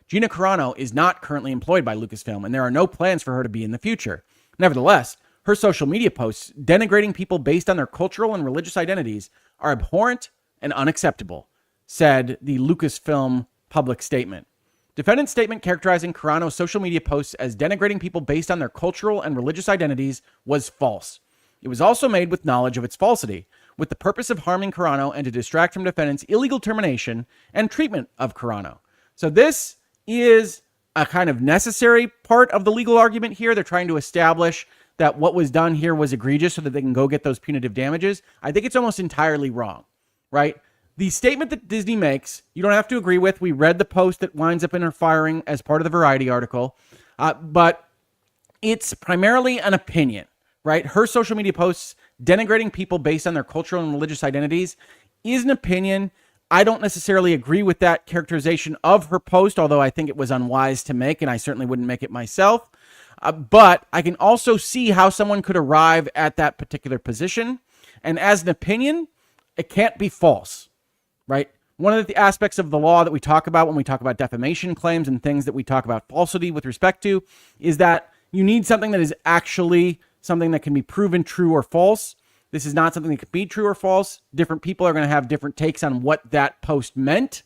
[SPEAKER 1] Gina Carano is not currently employed by Lucasfilm, and there are no plans for her to be in the future. Nevertheless, her social media posts denigrating people based on their cultural and religious identities are abhorrent and unacceptable, said the Lucasfilm public statement. Defendant's statement characterizing Carano's social media posts as denigrating people based on their cultural and religious identities was false. It was also made with knowledge of its falsity, with the purpose of harming Carano and to distract from defendant's illegal termination and treatment of Carano. So this is a kind of necessary part of the legal argument here. They're trying to establish that what was done here was egregious so that they can go get those punitive damages. I think it's almost entirely wrong, right? The statement that Disney makes, you don't have to agree with. We read the post that winds up in her firing as part of the Variety article, but it's primarily an opinion, right? Her social media posts denigrating people based on their cultural and religious identities is an opinion. I don't necessarily agree with that characterization of her post, although I think it was unwise to make, and I certainly wouldn't make it myself. But I can also see how someone could arrive at that particular position. And as an opinion, it can't be false, right? One of the aspects of the law that we talk about when we talk about defamation claims and things that we talk about falsity with respect to is that you need something that is actually something that can be proven true or false. This is not something that could be true or false. Different people are going to have different takes on what that post meant.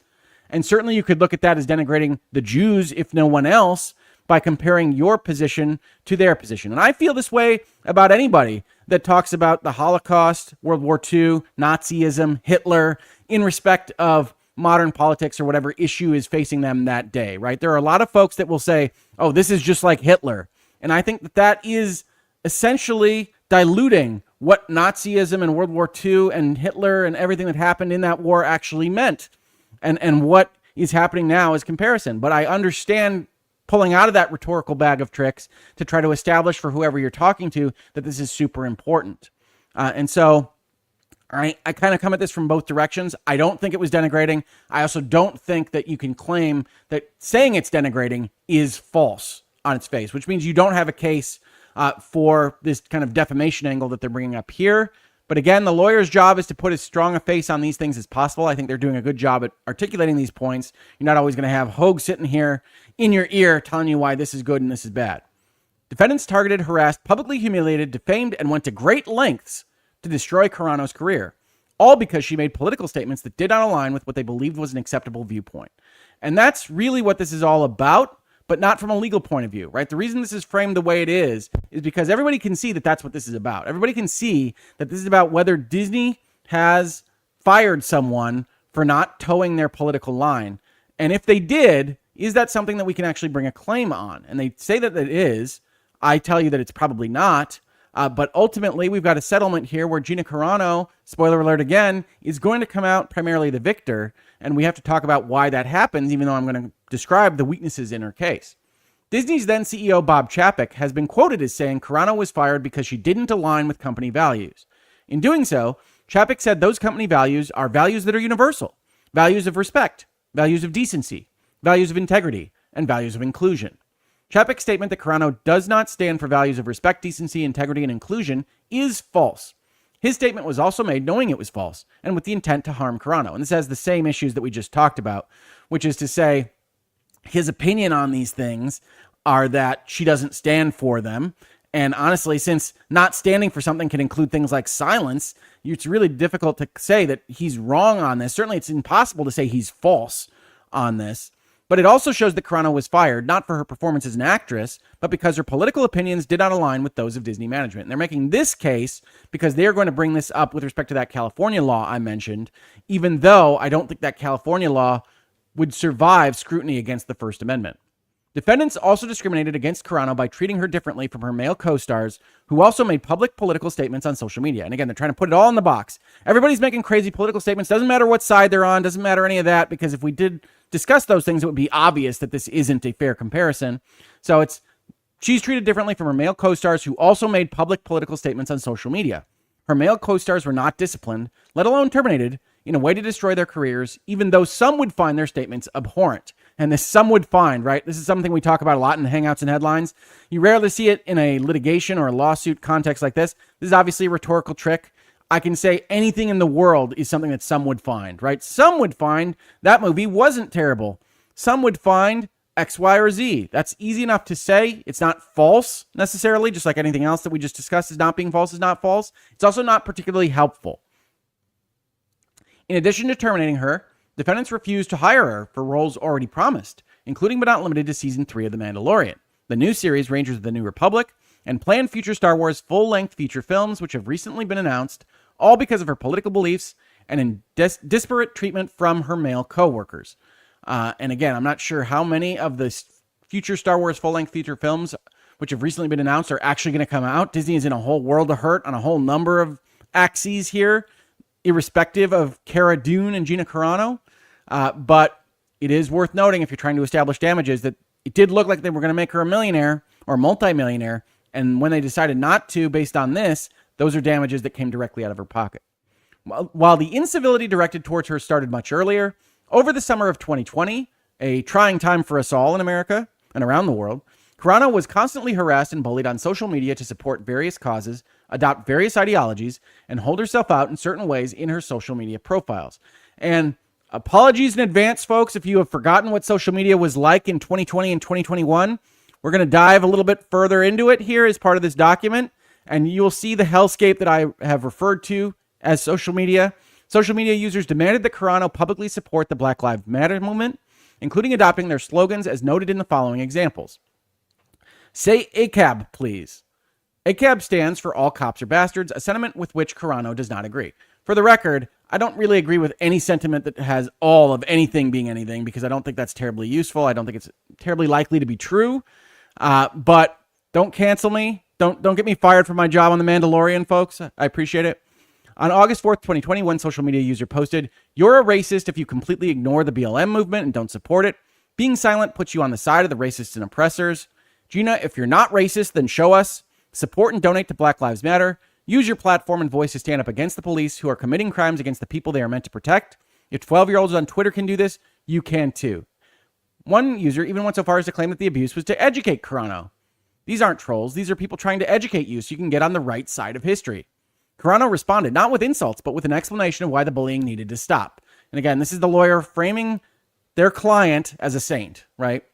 [SPEAKER 1] And certainly you could look at that as denigrating the Jews, if no one else. by comparing your position to their position. And I feel this way about anybody that talks about the Holocaust, World War II, Nazism, Hitler, in respect of modern politics or whatever issue is facing them that day, right? There are a lot of folks that will say, oh, this is just like Hitler. And I think that that is essentially diluting what Nazism and World War II and Hitler and everything that happened in that war actually meant, and what is happening now is comparison. But I understand pulling out of that rhetorical bag of tricks to try to establish for whoever you're talking to that this is super important. And so I kind of come at this from both directions. I don't think it was denigrating. I also don't think that you can claim that saying it's denigrating is false on its face, which means you don't have a case for this kind of defamation angle that they're bringing up here. But again, the lawyer's job is to put as strong a face on these things as possible. I think they're doing a good job at articulating these points. You're not always going to have Hoeg sitting here in your ear telling you why this is good and this is bad. Defendants targeted, harassed, publicly humiliated, defamed, and went to great lengths to destroy Carano's career, all because she made political statements that did not align with what they believed was an acceptable viewpoint. And that's really what this is all about, but not from a legal point of view, right? The reason this is framed the way it is because everybody can see that that's what this is about. Everybody can see that this is about whether Disney has fired someone for not towing their political line. And if they did, is that something that we can actually bring a claim on? And they say that it is. I tell you that it's probably not. But ultimately, we've got a settlement here where Gina Carano, spoiler alert again, is going to come out primarily the victor. And we have to talk about why that happens, even though I'm going to describe the weaknesses in her case. Disney's then CEO Bob Chapek has been quoted as saying Carano was fired because she didn't align with company values. In doing so, Chapek said those company values are values that are universal, values of respect, values of decency, values of integrity, and values of inclusion. Chapek's statement that Carano does not stand for values of respect, decency, integrity, and inclusion is false. His statement was also made knowing it was false and with the intent to harm Carano. And this has the same issues that we just talked about, which is to say his opinion on these things are that she doesn't stand for them. And honestly, since not standing for something can include things like silence, it's really difficult to say that he's wrong on this. Certainly, it's impossible to say he's false on this. But it also shows that Carano was fired, not for her performance as an actress, but because her political opinions did not align with those of Disney management. And they're making this case because they are going to bring this up with respect to that California law I mentioned, even though I don't think that California law would survive scrutiny against the First Amendment. Defendants also discriminated against Carano by treating her differently from her male co-stars, who also made public political statements on social media. And again, they're trying to put it all in the box. Everybody's making crazy political statements. Doesn't matter what side they're on. Doesn't matter any of that, because if we did discuss those things, it would be obvious that this isn't a fair comparison. So she's treated differently from her male co-stars, who also made public political statements on social media. Her male co-stars were not disciplined, let alone terminated, in a way to destroy their careers, even though some would find their statements abhorrent. And this some would find, right? This is something we talk about a lot in Hangouts and Headlines. You rarely see it in a litigation or a lawsuit context like this. This is obviously a rhetorical trick. I can say anything in the world is something that some would find, right? Some would find that movie wasn't terrible. Some would find X, Y, or Z. That's easy enough to say. It's not false necessarily, just like anything else that we just discussed is not being false is not false. It's also not particularly helpful. In addition to terminating her, defendants refused to hire her for roles already promised, including but not limited to Season 3 of The Mandalorian, the new series Rangers of the New Republic, and planned future Star Wars full-length feature films which have recently been announced, all because of her political beliefs and in disparate treatment from her male co-workers. And again, I'm not sure how many of the future Star Wars full-length feature films which have recently been announced are actually going to come out. Disney is in a whole world of hurt on a whole number of axes here, irrespective of Cara Dune and Gina Carano. But it is worth noting, if you're trying to establish damages, that it did look like they were going to make her a millionaire or multimillionaire. And when they decided not to, based on this, those are damages that came directly out of her pocket. While the incivility directed towards her started much earlier, over the summer of 2020, a trying time for us all in America and around the world, Carano was constantly harassed and bullied on social media to support various causes, adopt various ideologies, and hold herself out in certain ways in her social media profiles. And apologies in advance, folks, if you have forgotten what social media was like in 2020 and 2021. We're going to dive a little bit further into it here as part of this document, and you'll see the hellscape that I have referred to as social media. Social media users demanded that Carano publicly support the Black Lives Matter movement, including adopting their slogans as noted in the following examples. Say ACAB, please. ACAB stands for All Cops Are Bastards, a sentiment with which Carano does not agree. For the record, I don't really agree with any sentiment that has all of anything being anything, because I don't think that's terribly useful. I don't think it's terribly likely to be true. But don't cancel me. Don't get me fired from my job on The Mandalorian, folks. I appreciate it. On August 4th, 2020, one social media user posted, "You're a racist if you completely ignore the BLM movement and don't support it. Being silent puts you on the side of the racists and oppressors. Gina, if you're not racist, then show us. Support and donate to Black Lives Matter. Use your platform and voice to stand up against the police who are committing crimes against the people they are meant to protect. If 12-year-olds on Twitter can do this, you can too." One user even went so far as to claim that the abuse was to educate Carano. These aren't trolls. These are people trying to educate you so you can get on the right side of history. Carano responded, not with insults, but with an explanation of why the bullying needed to stop. And again, this is the lawyer framing their client as a saint, right?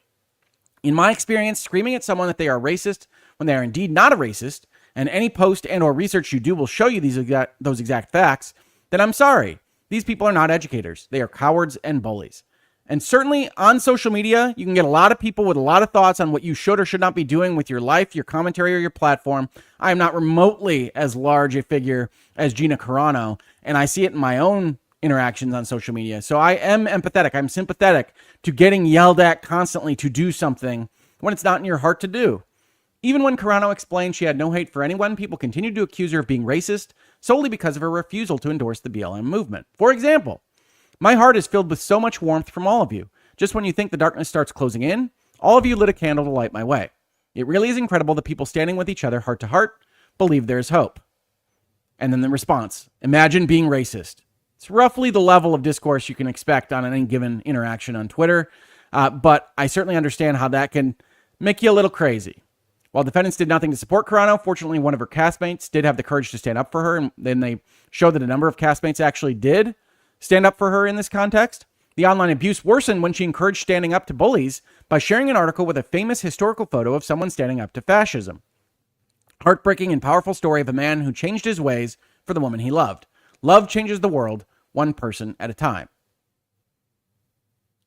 [SPEAKER 1] "In my experience, screaming at someone that they are racist when they are indeed not a racist, and any post and or research you do will show you those exact facts, then I'm sorry. These people are not educators. They are cowards and bullies." And certainly on social media, you can get a lot of people with a lot of thoughts on what you should or should not be doing with your life, your commentary, or your platform. I am not remotely as large a figure as Gina Carano, and I see it in my own interactions on social media. So I am empathetic. I'm sympathetic to getting yelled at constantly to do something when it's not in your heart to do. Even when Carano explained she had no hate for anyone, people continued to accuse her of being racist solely because of her refusal to endorse the BLM movement. For example, "My heart is filled with so much warmth from all of you. Just when you think the darkness starts closing in, all of you lit a candle to light my way. It really is incredible that people standing with each other heart to heart believe there is hope." And then the response, "Imagine being racist." It's roughly the level of discourse you can expect on any given interaction on Twitter, but I certainly understand how that can make you a little crazy. While defendants did nothing to support Carano, fortunately one of her castmates did have the courage to stand up for her, and then they showed that a number of castmates actually did stand up for her in this context. The online abuse worsened when she encouraged standing up to bullies by sharing an article with a famous historical photo of someone standing up to fascism. Heartbreaking and powerful story of a man who changed his ways for the woman he loved. Love changes the world, one person at a time.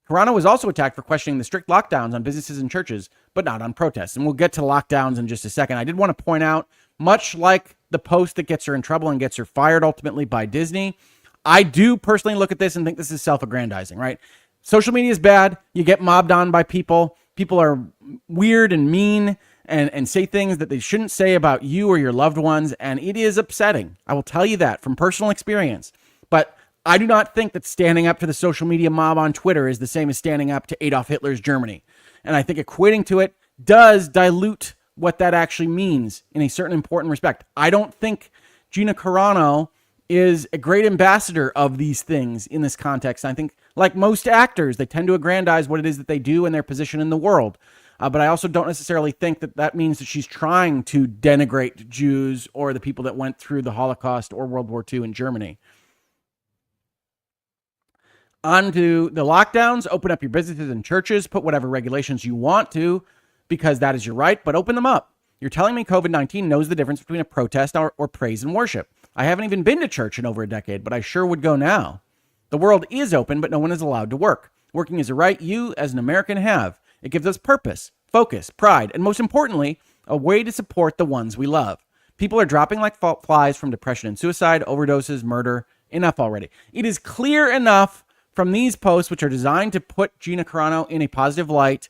[SPEAKER 1] Carano was also attacked for questioning the strict lockdowns on businesses and churches, but not on protests. And we'll get to lockdowns in just a second. I did want to point out, much like the post that gets her in trouble and gets her fired ultimately by Disney, I do personally look at this and think this is self-aggrandizing, right? Social media is bad. You get mobbed on by people. People are weird and mean and say things that they shouldn't say about you or your loved ones. And it is upsetting. I will tell you that from personal experience. But I do not think that standing up to the social media mob on Twitter is the same as standing up to Adolf Hitler's Germany. And I think equating to it does dilute what that actually means in a certain important respect. I don't think Gina Carano is a great ambassador of these things in this context. I think, like most actors, they tend to aggrandize what it is that they do and their position in the world. But I also don't necessarily think that that means that she's trying to denigrate Jews or the people that went through the Holocaust or World War II in Germany. On to the lockdowns. Open up your businesses and churches. Put whatever regulations you want to, because that is your right, but open them up. You're telling me COVID-19 knows the difference between a protest or praise and worship. I haven't even been to church in over a decade, but I sure would go now. The world is open, but no one is allowed to work. Working is a right you, as an American, have. It gives us purpose, focus, pride, and most importantly, a way to support the ones we love. People are dropping like flies from depression and suicide, overdoses, murder. Enough already. It is clear enough from these posts, which are designed to put Gina Carano in a positive light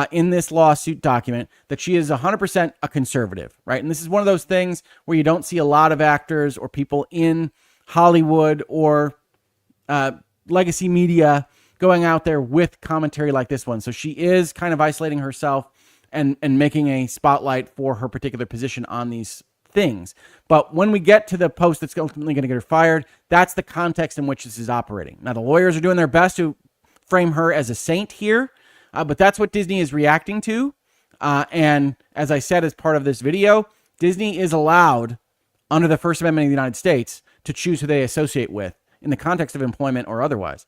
[SPEAKER 1] in this lawsuit document, that she is 100% a conservative, right? And this is one of those things where you don't see a lot of actors or people in Hollywood or legacy media going out there with commentary like this one. So she is kind of isolating herself and making a spotlight for her particular position on these things. But when we get to the post that's ultimately going to get her fired, that's the context in which this is operating. Now, the lawyers are doing their best to frame her as a saint here, but that's what Disney is reacting to. And as I said, as part of this video, Disney is allowed under the First Amendment of the United States to choose who they associate with in the context of employment or otherwise.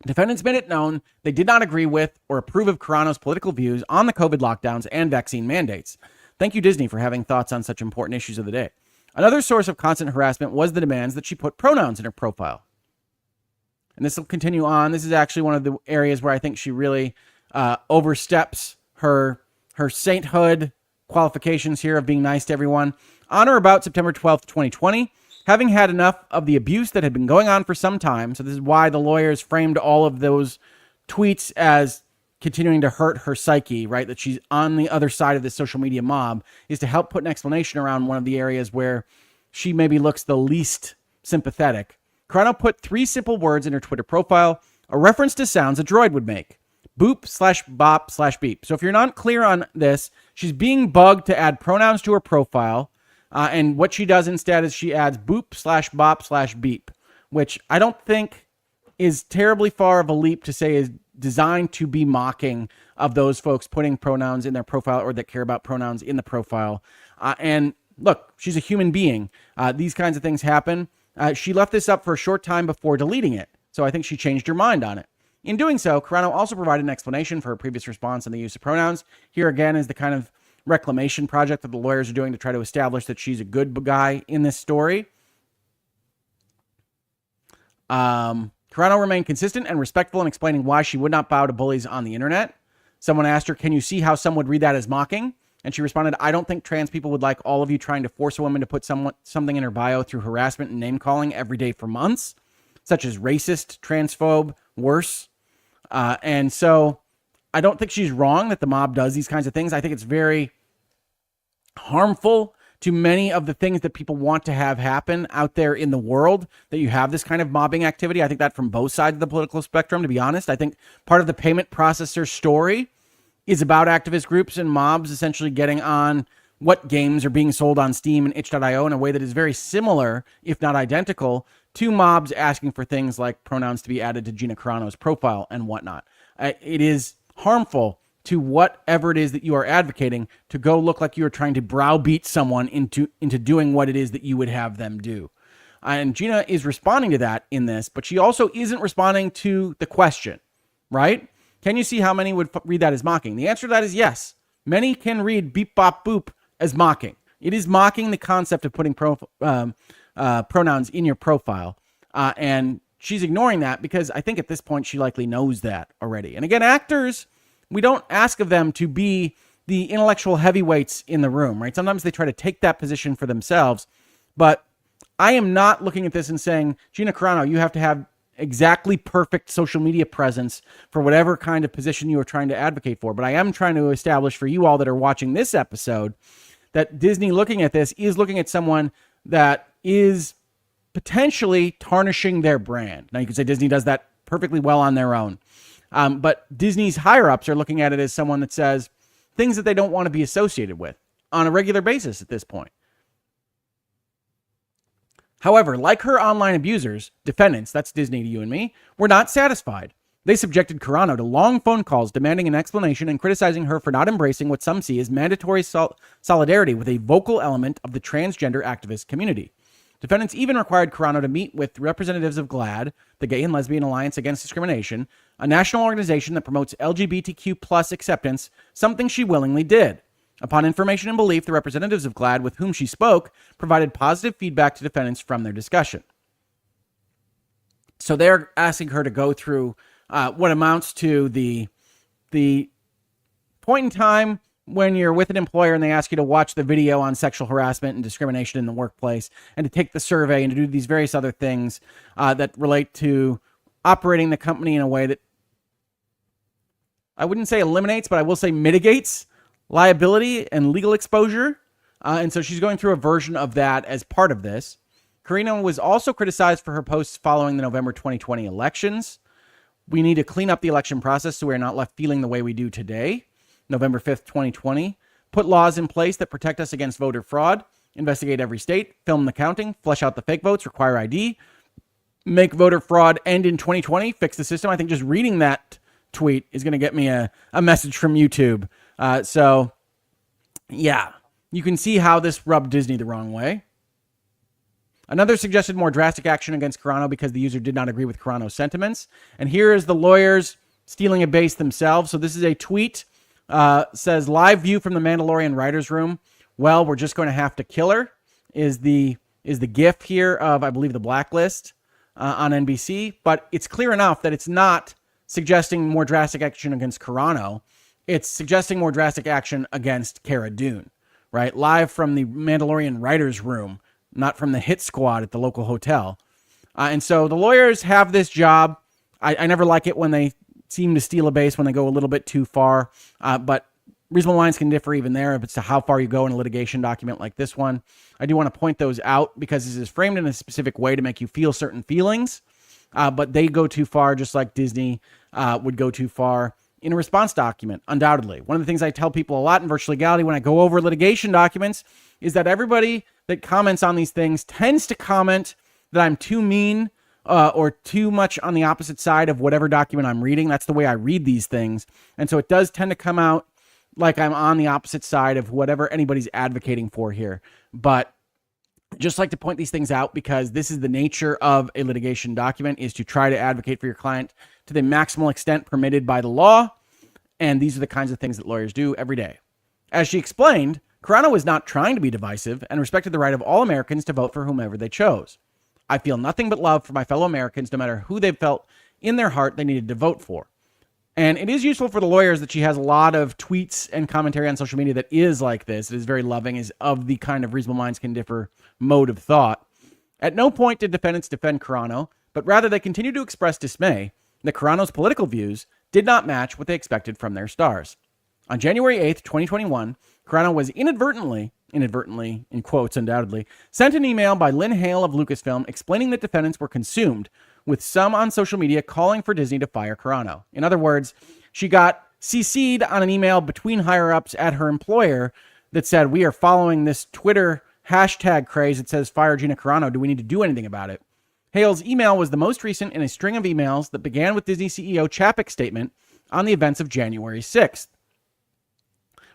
[SPEAKER 1] Defendants made it known they did not agree with or approve of Carano's political views on the COVID lockdowns and vaccine mandates. Thank you, Disney, for having thoughts on such important issues of the day. Another source of constant harassment was the demands that she put pronouns in her profile. And this will continue on. This is actually one of the areas where I think she really oversteps her her sainthood qualifications here of being nice to everyone. On or about September 12th, 2020, having had enough of the abuse that had been going on for some time, so this is why the lawyers framed all of those tweets as continuing to hurt her psyche, right? That she's on the other side of this social media mob, is to help put an explanation around one of the areas where she maybe looks the least sympathetic. Carano put 3 simple words in her Twitter profile, a reference to sounds a droid would make. Boop/bop/beep. So if you're not clear on this, she's being bugged to add pronouns to her profile. And what she does instead is she adds boop/bop/beep, which I don't think is terribly far of a leap to say is designed to be mocking of those folks putting pronouns in their profile or that care about pronouns in the profile. And look, she's a human being. These kinds of things happen. She left this up for a short time before deleting it. So I think she changed her mind on it. In doing so, Carano also provided an explanation for her previous response on the use of pronouns. Here again is the kind of reclamation project that the lawyers are doing to try to establish that she's a good guy in this story. Carano remained consistent and respectful in explaining why she would not bow to bullies on the internet. Someone asked her, "Can you see how some would read that as mocking?" And she responded, "I don't think trans people would like all of you trying to force a woman to put something in her bio through harassment and name-calling every day for months, such as racist, transphobe, worse." And so I don't think she's wrong that the mob does these kinds of things. I think it's very harmful to many of the things that people want to have happen out there in the world, that you have this kind of mobbing activity. I think that from both sides of the political spectrum, to be honest. I think part of the payment processor story is about activist groups and mobs essentially getting on what games are being sold on Steam and itch.io in a way that is very similar, if not identical, to mobs asking for things like pronouns to be added to Gina Carano's profile and whatnot. It is harmful to whatever it is that you are advocating to go look like you're trying to browbeat someone into doing what it is that you would have them do. And Gina is responding to that in this, but she also isn't responding to the question, right? Can you see how many would read that as mocking? The answer to that is yes. Many can read beep, bop, boop as mocking. It is mocking the concept of putting pronouns in your profile. And she's ignoring that because I think at this point she likely knows that already. And again, actors, we don't ask of them to be the intellectual heavyweights in the room, right? Sometimes they try to take that position for themselves. But I am not looking at this and saying, Gina Carano, you have to have exactly perfect social media presence for whatever kind of position you are trying to advocate for. But I am trying to establish for you all that are watching this episode that Disney looking at this is looking at someone that is potentially tarnishing their brand. Now you can say Disney does that perfectly well on their own. But Disney's higher ups are looking at it as someone that says things that they don't want to be associated with on a regular basis at this point. However, like her online abusers, defendants, that's Disney to you and me, were not satisfied. They subjected Carano to long phone calls demanding an explanation and criticizing her for not embracing what some see as mandatory solidarity with a vocal element of the transgender activist community. Defendants even required Carano to meet with representatives of GLAAD, the Gay and Lesbian Alliance Against Discrimination, a national organization that promotes LGBTQ plus acceptance, something she willingly did. Upon information and belief, the representatives of GLAAD with whom she spoke provided positive feedback to defendants from their discussion. So they're asking her to go through what amounts to the point in time when you're with an employer and they ask you to watch the video on sexual harassment and discrimination in the workplace and to take the survey and to do these various other things that relate to operating the company in a way that I wouldn't say eliminates, but I will say mitigates liability and legal exposure. And so she's going through a version of that as part of this. Carano was also criticized for her posts following the November 2020 elections. We need to clean up the election process so we're not left feeling the way we do today. November 5th, 2020. Put laws in place that protect us against voter fraud. Investigate every state. Film the counting. Flesh out the fake votes. Require ID. Make voter fraud end in 2020. Fix the system. I think just reading that tweet is going to get me a message from YouTube. So, yeah, you can see how this rubbed Disney the wrong way. Another suggested more drastic action against Carano because the user did not agree with Carano's sentiments. And here is the lawyers stealing a base themselves. So this is a tweet, says, live view from the Mandalorian writer's room. Well, we're just going to have to kill her is the gif here of, I believe, the Blacklist on NBC. But it's clear enough that it's not suggesting more drastic action against Carano. it's suggesting more drastic action against Cara Dune, right? Live from the Mandalorian writer's room, not from the hit squad at the local hotel. And so the lawyers have this job. I never like it when they seem to steal a base, when they go a little bit too far. But reasonable minds can differ even there as to how far you go in a litigation document like this one. I do want to point those out because this is framed in a specific way to make you feel certain feelings. But they go too far, just like Disney would go too far in a response document, undoubtedly. One of the things I tell people a lot in virtual legality when I go over litigation documents is that everybody that comments on these things tends to comment that I'm too mean or too much on the opposite side of whatever document I'm reading. That's the way I read these things. And so it does tend to come out like I'm on the opposite side of whatever anybody's advocating for here. But just like to point these things out because this is the nature of a litigation document, is to try to advocate for your client to the maximal extent permitted by the law. And these are the kinds of things that lawyers do every day. As she explained, Carano was not trying to be divisive and respected the right of all Americans to vote for whomever they chose. I feel nothing but love for my fellow Americans, no matter who they felt in their heart they needed to vote for. And it is useful for the lawyers that she has a lot of tweets and commentary on social media that is like this. It is very loving, is of the kind of reasonable minds can differ mode of thought. At no point did defendants defend Carano, but rather they continued to express dismay that Carano's political views did not match what they expected from their stars. On January 8th, 2021, Carano was inadvertently, in quotes undoubtedly, sent an email by Lynn Hale of Lucasfilm explaining that defendants were consumed, with some on social media calling for Disney to fire Carano. In other words, she got CC'd on an email between higher-ups at her employer that said, we are following this Twitter hashtag craze that says fire Gina Carano. Do we need to do anything about it? Hale's email was the most recent in a string of emails that began with Disney CEO Chapek's statement on the events of January 6th.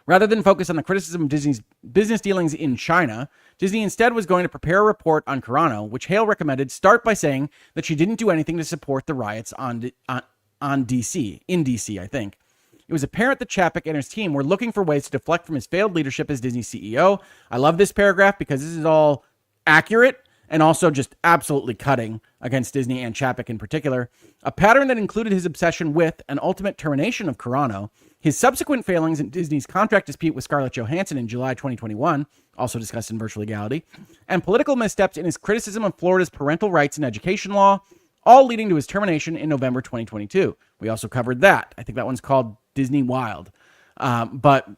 [SPEAKER 1] Rather than focus on the criticism of Disney's business dealings in China, Disney instead was going to prepare a report on Carano, which Hale recommended start by saying that she didn't do anything to support the riots in DC, I think. It was apparent that Chapek and his team were looking for ways to deflect from his failed leadership as Disney CEO. I love this paragraph because this is all accurate and also just absolutely cutting against Disney and Chapek in particular. A pattern that included his obsession with and ultimate termination of Carano, his subsequent failings in Disney's contract dispute with Scarlett Johansson in July 2021, also discussed in Virtual Legality, and political missteps in his criticism of Florida's parental rights and education law, all leading to his termination in November 2022. We also covered that. I think that one's called Disney Wild. But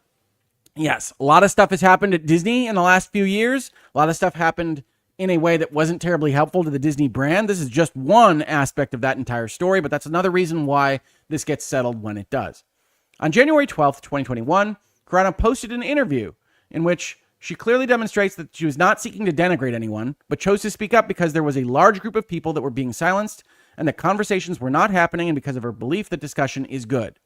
[SPEAKER 1] yes, a lot of stuff has happened at Disney in the last few years. A lot of stuff happened in a way that wasn't terribly helpful to the Disney brand. This is just one aspect of that entire story, but that's another reason why this gets settled when it does. On January 12th, 2021, Carano posted an interview in which she clearly demonstrates that she was not seeking to denigrate anyone, but chose to speak up because there was a large group of people that were being silenced and that conversations were not happening, and because of her belief that discussion is good.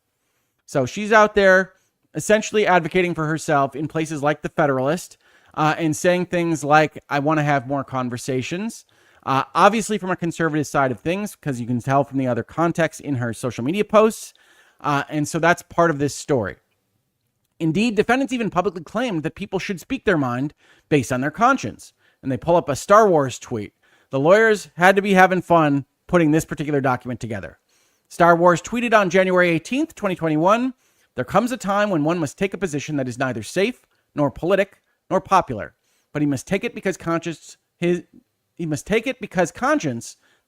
[SPEAKER 1] So she's out there essentially advocating for herself in places like the Federalist, and saying things like, I want to have more conversations. Obviously from a conservative side of things, because you can tell from the other context in her social media posts. And so that's part of this story. Indeed, defendants even publicly claimed that people should speak their mind based on their conscience. And they pull up a Star Wars tweet. The lawyers had to be having fun putting this particular document together. Star Wars tweeted on January 18th, 2021, there comes a time when one must take a position that is neither safe, nor politic, nor popular, but he must take it because conscience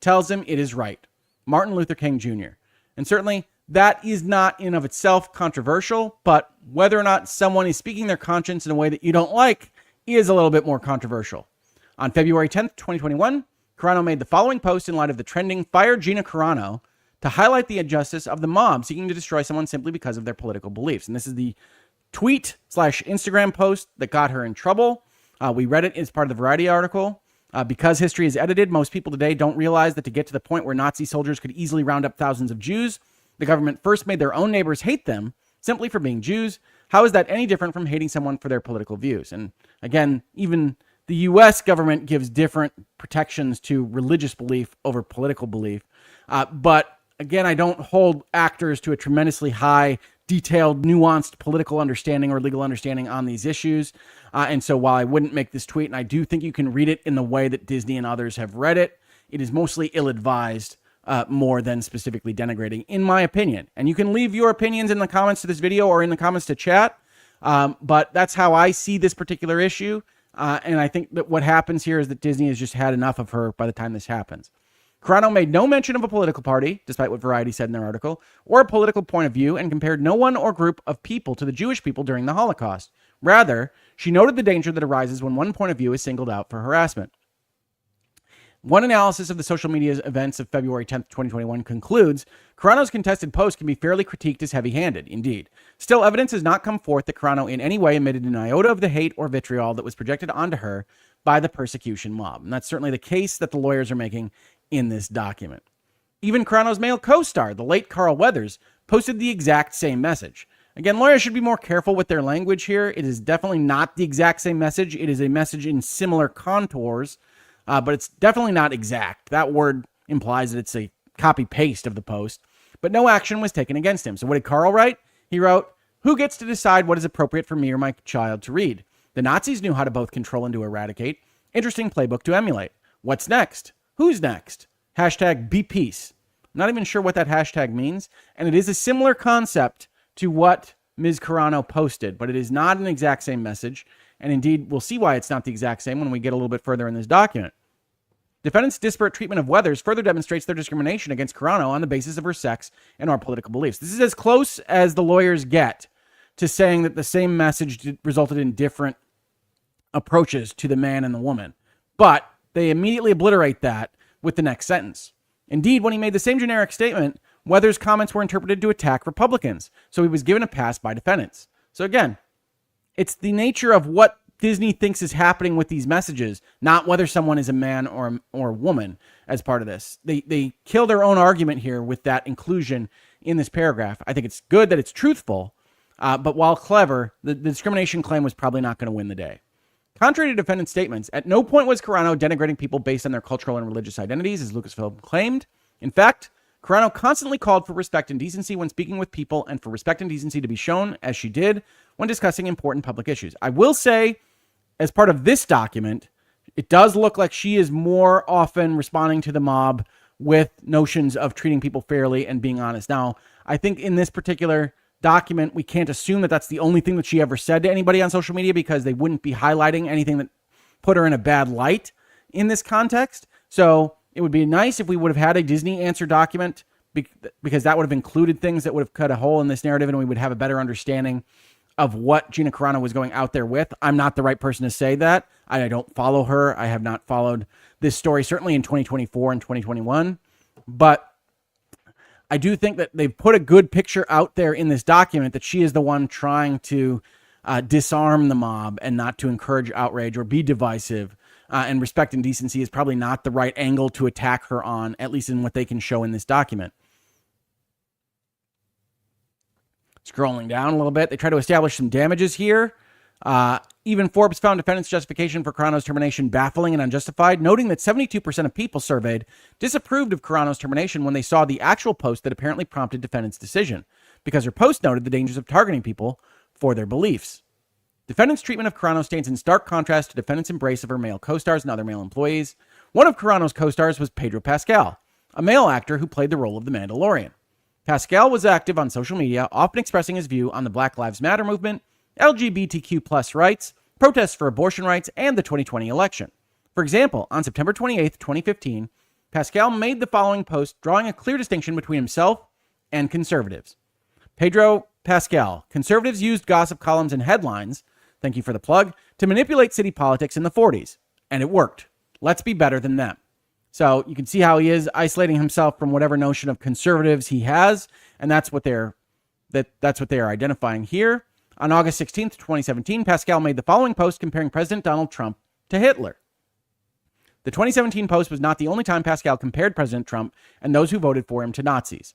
[SPEAKER 1] tells him it is right. Martin Luther King Jr. And certainly that is not in and of itself controversial, but whether or not someone is speaking their conscience in a way that you don't like is a little bit more controversial. On February 10th, 2021, Carano made the following post in light of the trending Fire Gina Carano to highlight the injustice of the mob seeking to destroy someone simply because of their political beliefs. And this is the tweet/Instagram post that got her in trouble. We read it as part of the Variety article. Because history is edited, most people today don't realize that to get to the point where Nazi soldiers could easily round up thousands of Jews, the government first made their own neighbors hate them simply for being Jews. How is that any different from hating someone for their political views? And again, even the U.S. government gives different protections to religious belief over political belief. But again, I don't hold actors to a tremendously high, detailed, nuanced political understanding or legal understanding on these issues. And so while I wouldn't make this tweet, and I do think you can read it in the way that Disney and others have read it, it is mostly ill-advised more than specifically denigrating, in my opinion. And you can leave your opinions in the comments to this video or in the comments to chat. But that's how I see this particular issue. And I think that what happens here is that Disney has just had enough of her by the time this happens. Carano made no mention of a political party, despite what Variety said in their article, or a political point of view, and compared no one or group of people to the Jewish people during the Holocaust. Rather, she noted the danger that arises when one point of view is singled out for harassment. One analysis of the social media events of February 10th, 2021 concludes, Carano's contested post can be fairly critiqued as heavy-handed, indeed. Still, evidence has not come forth that Carano in any way admitted an iota of the hate or vitriol that was projected onto her by the persecution mob. And that's certainly the case that the lawyers are making in this document. Even Carano's male co-star, the late Carl Weathers, posted the exact same message. Again, lawyers should be more careful with their language here. It is definitely not the exact same message. It is a message in similar contours, but it's definitely not exact. That word implies that it's a copy-paste of the post, but no action was taken against him. So what did Carl write? He wrote, "Who gets to decide what is appropriate for me or my child to read? The Nazis knew how to both control and to eradicate. Interesting playbook to emulate. What's next? Who's next? Hashtag be peace." I'm not even sure what that hashtag means, and it is a similar concept to what Ms. Carano posted, but it is not an exact same message, and indeed, we'll see why it's not the exact same when we get a little bit further in this document. Defendants' disparate treatment of Weathers further demonstrates their discrimination against Carano on the basis of her sex and our political beliefs. This is as close as the lawyers get to saying that the same message resulted in different approaches to the man and the woman, but they immediately obliterate that with the next sentence. Indeed, when he made the same generic statement, Weathers' comments were interpreted to attack Republicans, so he was given a pass by defendants. So again, it's the nature of what Disney thinks is happening with these messages, not whether someone is a man or a woman as part of this. They kill their own argument here with that inclusion in this paragraph. I think it's good that it's truthful, but while clever, the discrimination claim was probably not going to win the day. Contrary to defendant's statements, at no point was Carano denigrating people based on their cultural and religious identities, as Lucasfilm claimed. In fact, Carano constantly called for respect and decency when speaking with people and for respect and decency to be shown, as she did, when discussing important public issues. I will say, as part of this document, it does look like she is more often responding to the mob with notions of treating people fairly and being honest. Now, I think in this particular document, we can't assume that that's the only thing that she ever said to anybody on social media, because they wouldn't be highlighting anything that put her in a bad light in this context. So it would be nice if we would have had a Disney answer document, because that would have included things that would have cut a hole in this narrative, and we would have a better understanding of what Gina Carano was going out there with. I'm not the right person to say that. I don't follow her. I have not followed this story, certainly in 2024 and 2021. But I do think that they've put a good picture out there in this document that she is the one trying to disarm the mob and not to encourage outrage or be divisive. And respect and decency is probably not the right angle to attack her on, at least in what they can show in this document. Scrolling down a little bit, they try to establish some damages here. Even Forbes found defendants' justification for Carano's termination baffling and unjustified, noting that 72% of people surveyed disapproved of Carano's termination when they saw the actual post that apparently prompted defendants' decision, because her post noted the dangers of targeting people for their beliefs. Defendants' treatment of Carano stands in stark contrast to defendants' embrace of her male co-stars and other male employees. One of Carano's co-stars was Pedro Pascal, a male actor who played the role of the Mandalorian. Pascal was active on social media, often expressing his view on the Black Lives Matter movement, LGBTQ+ rights, protests for abortion rights, and the 2020 election. For example, on September 28, 2015, Pascal made the following post drawing a clear distinction between himself and conservatives. Pedro Pascal, conservatives used gossip columns and headlines, thank you for the plug, to manipulate city politics in the 40s. And it worked. Let's be better than them. So you can see how he is isolating himself from whatever notion of conservatives he has, and that's what they're identifying here. On August 16th, 2017, Pascal made the following post comparing President Donald Trump to Hitler. The 2017 post was not the only time Pascal compared President Trump and those who voted for him to Nazis.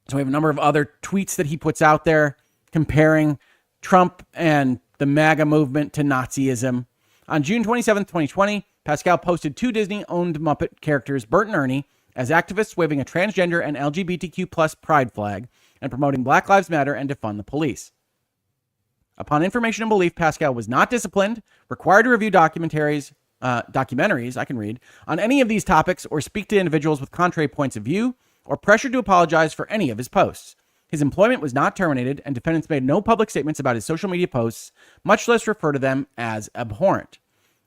[SPEAKER 1] So we have a number of other tweets that he puts out there comparing Trump and the MAGA movement to Nazism. On June 27th, 2020, Pascal posted two Disney-owned Muppet characters, Bert and Ernie, as activists waving a transgender and LGBTQ+ pride flag and promoting Black Lives Matter and defund the police. Upon information and belief, Pascal was not disciplined, required to review documentaries, documentaries, I can read, on any of these topics or speak to individuals with contrary points of view or pressured to apologize for any of his posts. His employment was not terminated, and defendants made no public statements about his social media posts, much less refer to them as abhorrent.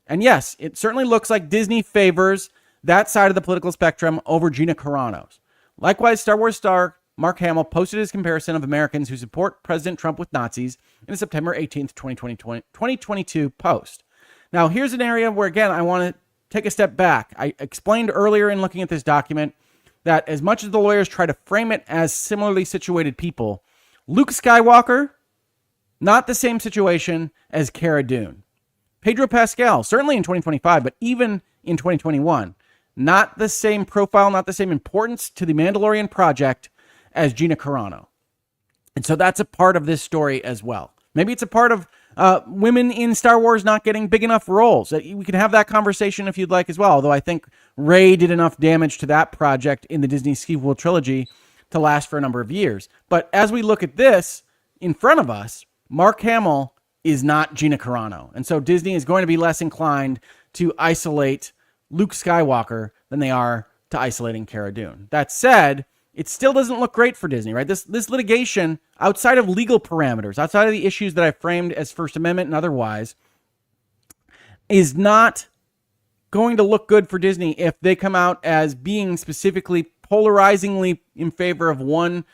[SPEAKER 1] And yes, it certainly looks like Disney favors that side of the political spectrum over Gina Carano's. Likewise, Star Wars star Mark Hamill posted his comparison of Americans who support President Trump with Nazis in a September 18th, 2022 post. Now, here's an area where, again, I want to take a step back. I explained earlier in looking at this document that as much as the lawyers try to frame it as similarly situated people, Luke Skywalker, not the same situation as Cara Dune. Pedro Pascal, certainly in 2025, but even in 2021, not the same profile, not the same importance to the Mandalorian project as Gina Carano. And so that's a part of this story as well. Maybe it's a part of women in Star Wars not getting big enough roles. We can have that conversation if you'd like as well, although I think Rey did enough damage to that project in the Disney sequel trilogy to last for a number of years. But as we look at this in front of us, Mark Hamill is not Gina Carano. And so Disney is going to be less inclined to isolate Luke Skywalker than they are to isolating Cara Dune. That said, it still doesn't look great for Disney, right? This litigation, outside of legal parameters, outside of the issues that I framed as First Amendment and otherwise, is not going to look good for Disney if they come out as being specifically polarizingly in favor of one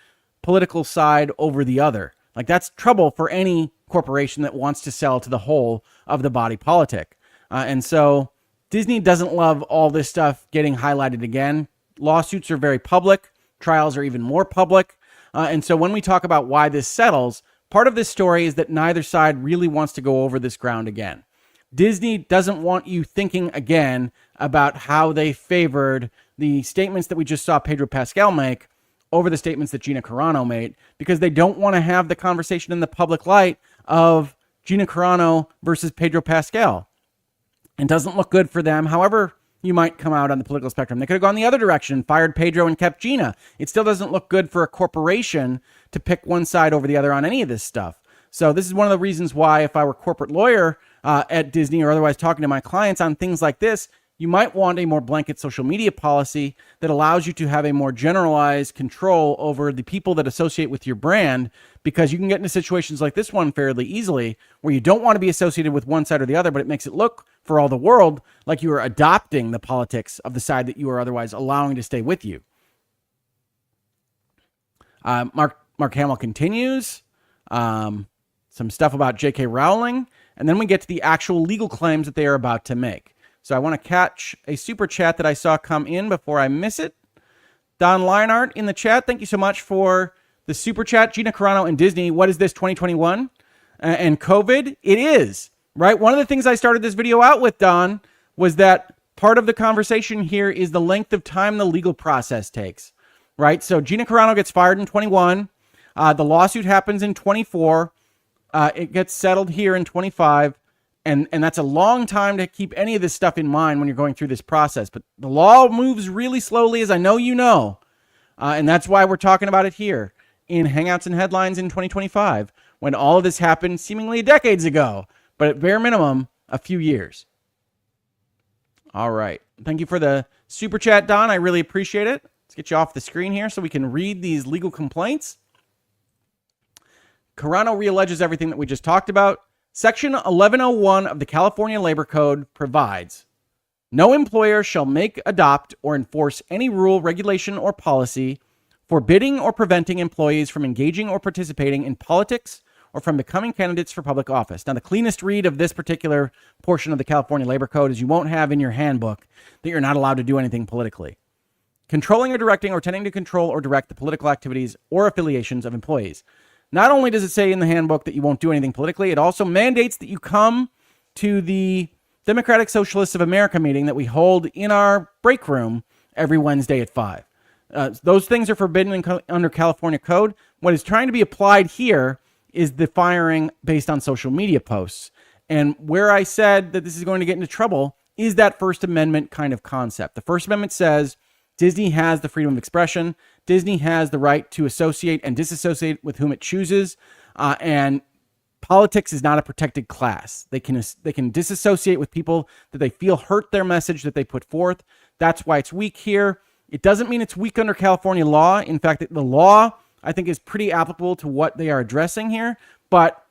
[SPEAKER 1] political side over the other. Like, that's trouble for any corporation that wants to sell to the whole of the body politic. And so Disney doesn't love all this stuff getting highlighted again. Lawsuits are very public. Trials are even more public. And so when we talk about why this settles, part of this story is that neither side really wants to go over this ground again. Disney doesn't want you thinking again about how they favored the statements that we just saw Pedro Pascal make over the statements that Gina Carano made, because they don't want to have the conversation in the public light of Gina Carano versus Pedro Pascal. It doesn't look good for them. However you might come out on the political spectrum, they could have gone the other direction, fired Pedro and kept Gina. It still doesn't look good for a corporation to pick one side over the other on any of this stuff. So this is one of the reasons why, if I were corporate lawyer at Disney or otherwise talking to my clients on things like this, you might want a more blanket social media policy that allows you to have a more generalized control over the people that associate with your brand, because you can get into situations like this one fairly easily where you don't want to be associated with one side or the other, but it makes it look for all the world like you are adopting the politics of the side that you are otherwise allowing to stay with you. Mark Hamill continues some stuff about J.K. Rowling, and then we get to the actual legal claims that they are about to make. So I want to catch a super chat that I saw come in before I miss it. Don Lionart in the chat, thank you so much for the super chat. Gina Carano and Disney, what is this, 2021? And COVID? It is, right? One of the things I started this video out with, Don, was that part of the conversation here is the length of time the legal process takes, right? So Gina Carano gets fired in 21. The lawsuit happens in 24. It gets settled here in 25. And that's a long time to keep any of this stuff in mind when you're going through this process. But the law moves really slowly, as I know you know. And that's why we're talking about it here in Hangouts and Headlines in 2025, when all of this happened seemingly decades ago, but at bare minimum, a few years. All right. Thank you for the super chat, Don. I really appreciate it. Let's get you off the screen here so we can read these legal complaints. Carano realleges everything that we just talked about. Section 1101 of the California Labor Code provides, no employer shall make, adopt, or enforce any rule, regulation, or policy forbidding or preventing employees from engaging or participating in politics or from becoming candidates for public office. Now, the cleanest read of this particular portion of the California Labor Code is you won't have in your handbook that you're not allowed to do anything politically. Controlling or directing or tending to control or direct the political activities or affiliations of employees. Not only does it say in the handbook that you won't do anything politically, it also mandates that you come to the Democratic Socialists of America meeting that we hold in our break room every Wednesday at 5. Those things are forbidden under California code. What is trying to be applied here is the firing based on social media posts. And where I said that this is going to get into trouble is that First Amendment kind of concept. The First Amendment says Disney has the freedom of expression. Disney has the right to associate and disassociate with whom it chooses. And politics is not a protected class. They can disassociate with people that they feel hurt their message that they put forth. That's why it's weak here. It doesn't mean it's weak under California law. In fact, the law, I think, is pretty applicable to what they are addressing here. But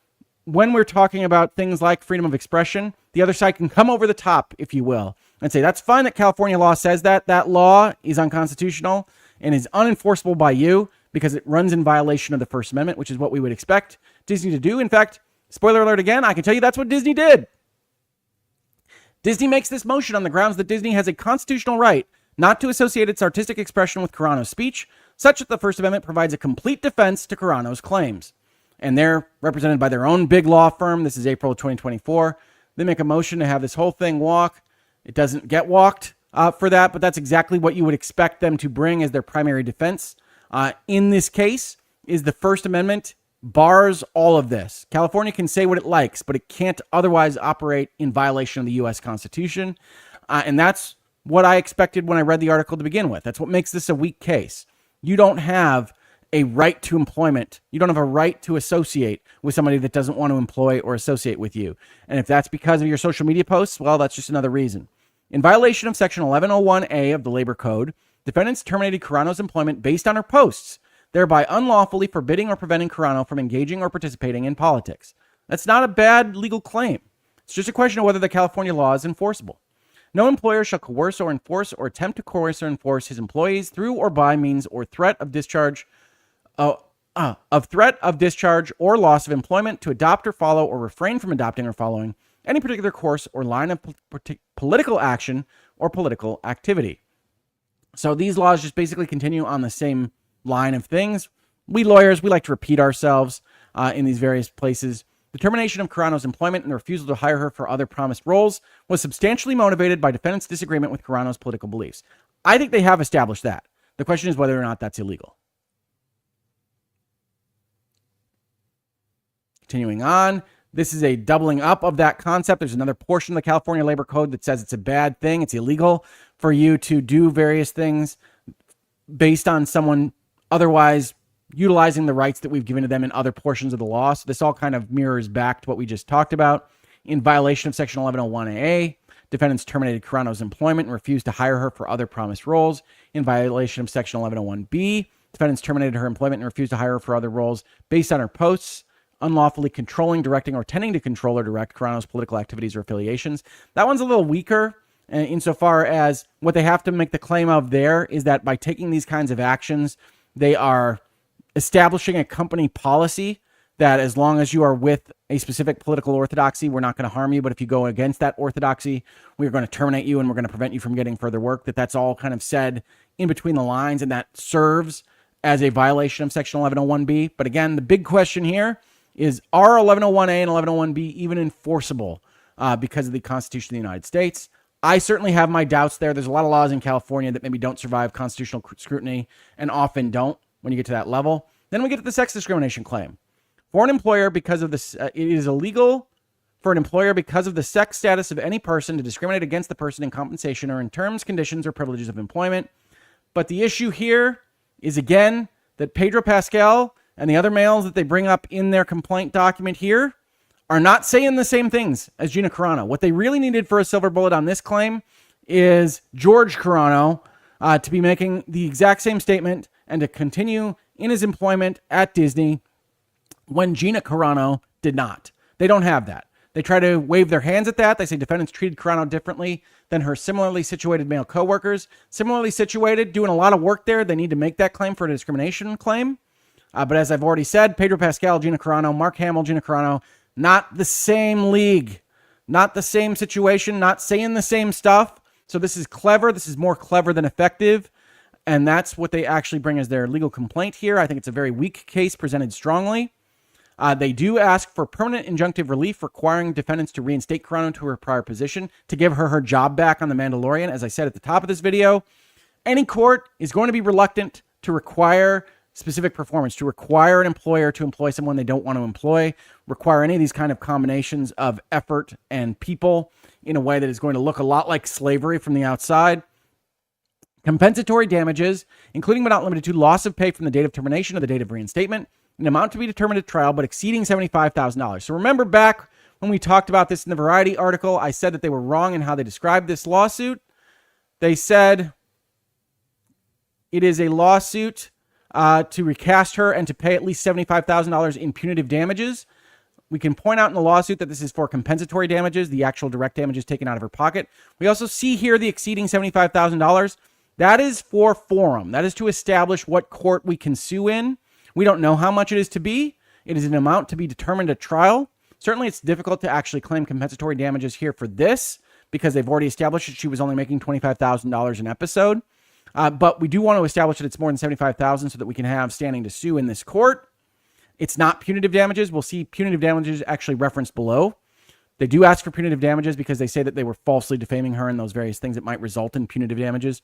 [SPEAKER 1] when we're talking about things like freedom of expression, the other side can come over the top, if you will, and say, that's fine that California law says that. That law is unconstitutional and is unenforceable by you because it runs in violation of the First Amendment, which is what we would expect Disney to do. In fact, spoiler alert again, I can tell you that's what Disney did. Disney makes this motion on the grounds that Disney has a constitutional right not to associate its artistic expression with Carano's speech, such that the First Amendment provides a complete defense to Carano's claims. And they're represented by their own big law firm. This is April of 2024. They make a motion to have this whole thing walk. It doesn't get walked for that, but that's exactly what you would expect them to bring as their primary defense. In this case, is the First Amendment bars all of this. California can say what it likes, but it can't otherwise operate in violation of the U.S. Constitution. And that's what I expected when I read the article to begin with. That's what makes this a weak case. You don't have a right to employment. You don't have a right to associate with somebody that doesn't want to employ or associate with you. And if that's because of your social media posts, well, that's just another reason. In violation of Section 1101A of the Labor Code, defendants terminated Carano's employment based on her posts, thereby unlawfully forbidding or preventing Carano from engaging or participating in politics. That's not a bad legal claim. It's just a question of whether the California law is enforceable. No employer shall coerce or enforce or attempt to coerce or enforce his employees through or by means or threat of discharge or loss of employment to adopt or follow or refrain from adopting or following any particular course or line of political action or political activity. So these laws just basically continue on the same line of things. We lawyers, we like to repeat ourselves in these various places. The termination of Carano's employment and the refusal to hire her for other promised roles was substantially motivated by defendants' disagreement with Carano's political beliefs. I think they have established that. The question is whether or not that's illegal. Continuing on, this is a doubling up of that concept. There's another portion of the California Labor Code that says it's a bad thing. It's illegal for you to do various things based on someone otherwise utilizing the rights that we've given to them in other portions of the law. So this all kind of mirrors back to what we just talked about. In violation of Section 1101A, defendants terminated Carano's employment and refused to hire her for other promised roles. In violation of Section 1101B, defendants terminated her employment and refused to hire her for other roles based on her posts, unlawfully controlling, directing, or tending to control or direct Carano's political activities or affiliations. That one's a little weaker insofar as what they have to make the claim of there is that by taking these kinds of actions, they are establishing a company policy that as long as you are with a specific political orthodoxy, we're not going to harm you. But if you go against that orthodoxy, we're going to terminate you and we're going to prevent you from getting further work. That's all kind of said in between the lines, and that serves as a violation of Section 1101B. But again, the big question here is, are 1101A and 1101B even enforceable because of the Constitution of the United States? I certainly have my doubts there. There's a lot of laws in California that maybe don't survive constitutional scrutiny and often don't when you get to that level. Then we get to the sex discrimination claim. For an employer, because of this, it is illegal for an employer because of the sex status of any person to discriminate against the person in compensation or in terms, conditions, or privileges of employment. But the issue here is, again, that Pedro Pascal and the other males that they bring up in their complaint document here are not saying the same things as Gina Carano. What they really needed for a silver bullet on this claim is George Carano to be making the exact same statement and to continue in his employment at Disney when Gina Carano did not. They don't have that. They try to wave their hands at that. They say defendants treated Carano differently than her similarly situated male coworkers. Similarly situated, doing a lot of work there. They need to make that claim for a discrimination claim. But as I've already said, Pedro Pascal, Gina Carano, Mark Hamill, Gina Carano, not the same league, not the same situation, not saying the same stuff. So this is clever. This is more clever than effective. And that's what they actually bring as their legal complaint here. I think it's a very weak case presented strongly. They do ask for permanent injunctive relief requiring defendants to reinstate Carano to her prior position to give her her job back on The Mandalorian. As I said at the top of this video, any court is going to be reluctant to require specific performance, to require an employer to employ someone they don't want to employ, require any of these kind of combinations of effort and people in a way that is going to look a lot like slavery from the outside. Compensatory damages, including but not limited to loss of pay from the date of termination or the date of reinstatement, an amount to be determined at trial, but exceeding $75,000. So remember back when we talked about this in the Variety article, I said that they were wrong in how they described this lawsuit. They said it is a lawsuit to recast her and to pay at least $75,000 in punitive damages. We can point out in the lawsuit that this is for compensatory damages, the actual direct damages taken out of her pocket. We also see here the exceeding $75,000. That is for forum. That is to establish what court we can sue in. We don't know how much it is to be. It is an amount to be determined at trial. Certainly, it's difficult to actually claim compensatory damages here for this because they've already established that she was only making $25,000 an episode. But we do want to establish that it's more than $75,000 so that we can have standing to sue in this court. It's not punitive damages. We'll see punitive damages actually referenced below. They do ask for punitive damages because they say that they were falsely defaming her and those various things that might result in punitive damages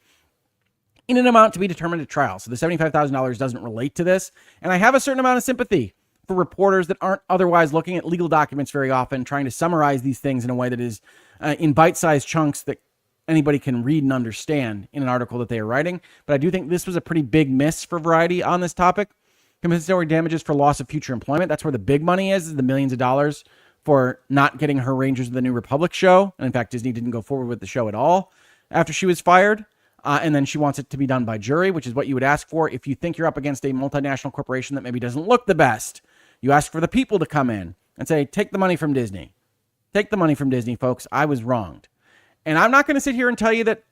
[SPEAKER 1] in an amount to be determined at trial. So the $75,000 doesn't relate to this. And I have a certain amount of sympathy for reporters that aren't otherwise looking at legal documents very often, trying to summarize these things in a way that is in bite-sized chunks that anybody can read and understand in an article that they are writing. But I do think this was a pretty big miss for Variety on this topic. Compensatory damages for loss of future employment. That's where the big money is the millions of dollars for not getting her Rangers of the New Republic show. And in fact, Disney didn't go forward with the show at all after she was fired. And then she wants it to be done by jury, which is what you would ask for if you think you're up against a multinational corporation that maybe doesn't look the best. You ask for the people to come in and say, take the money from Disney. Take the money from Disney, folks. I was wronged. And I'm not going to sit here and tell you that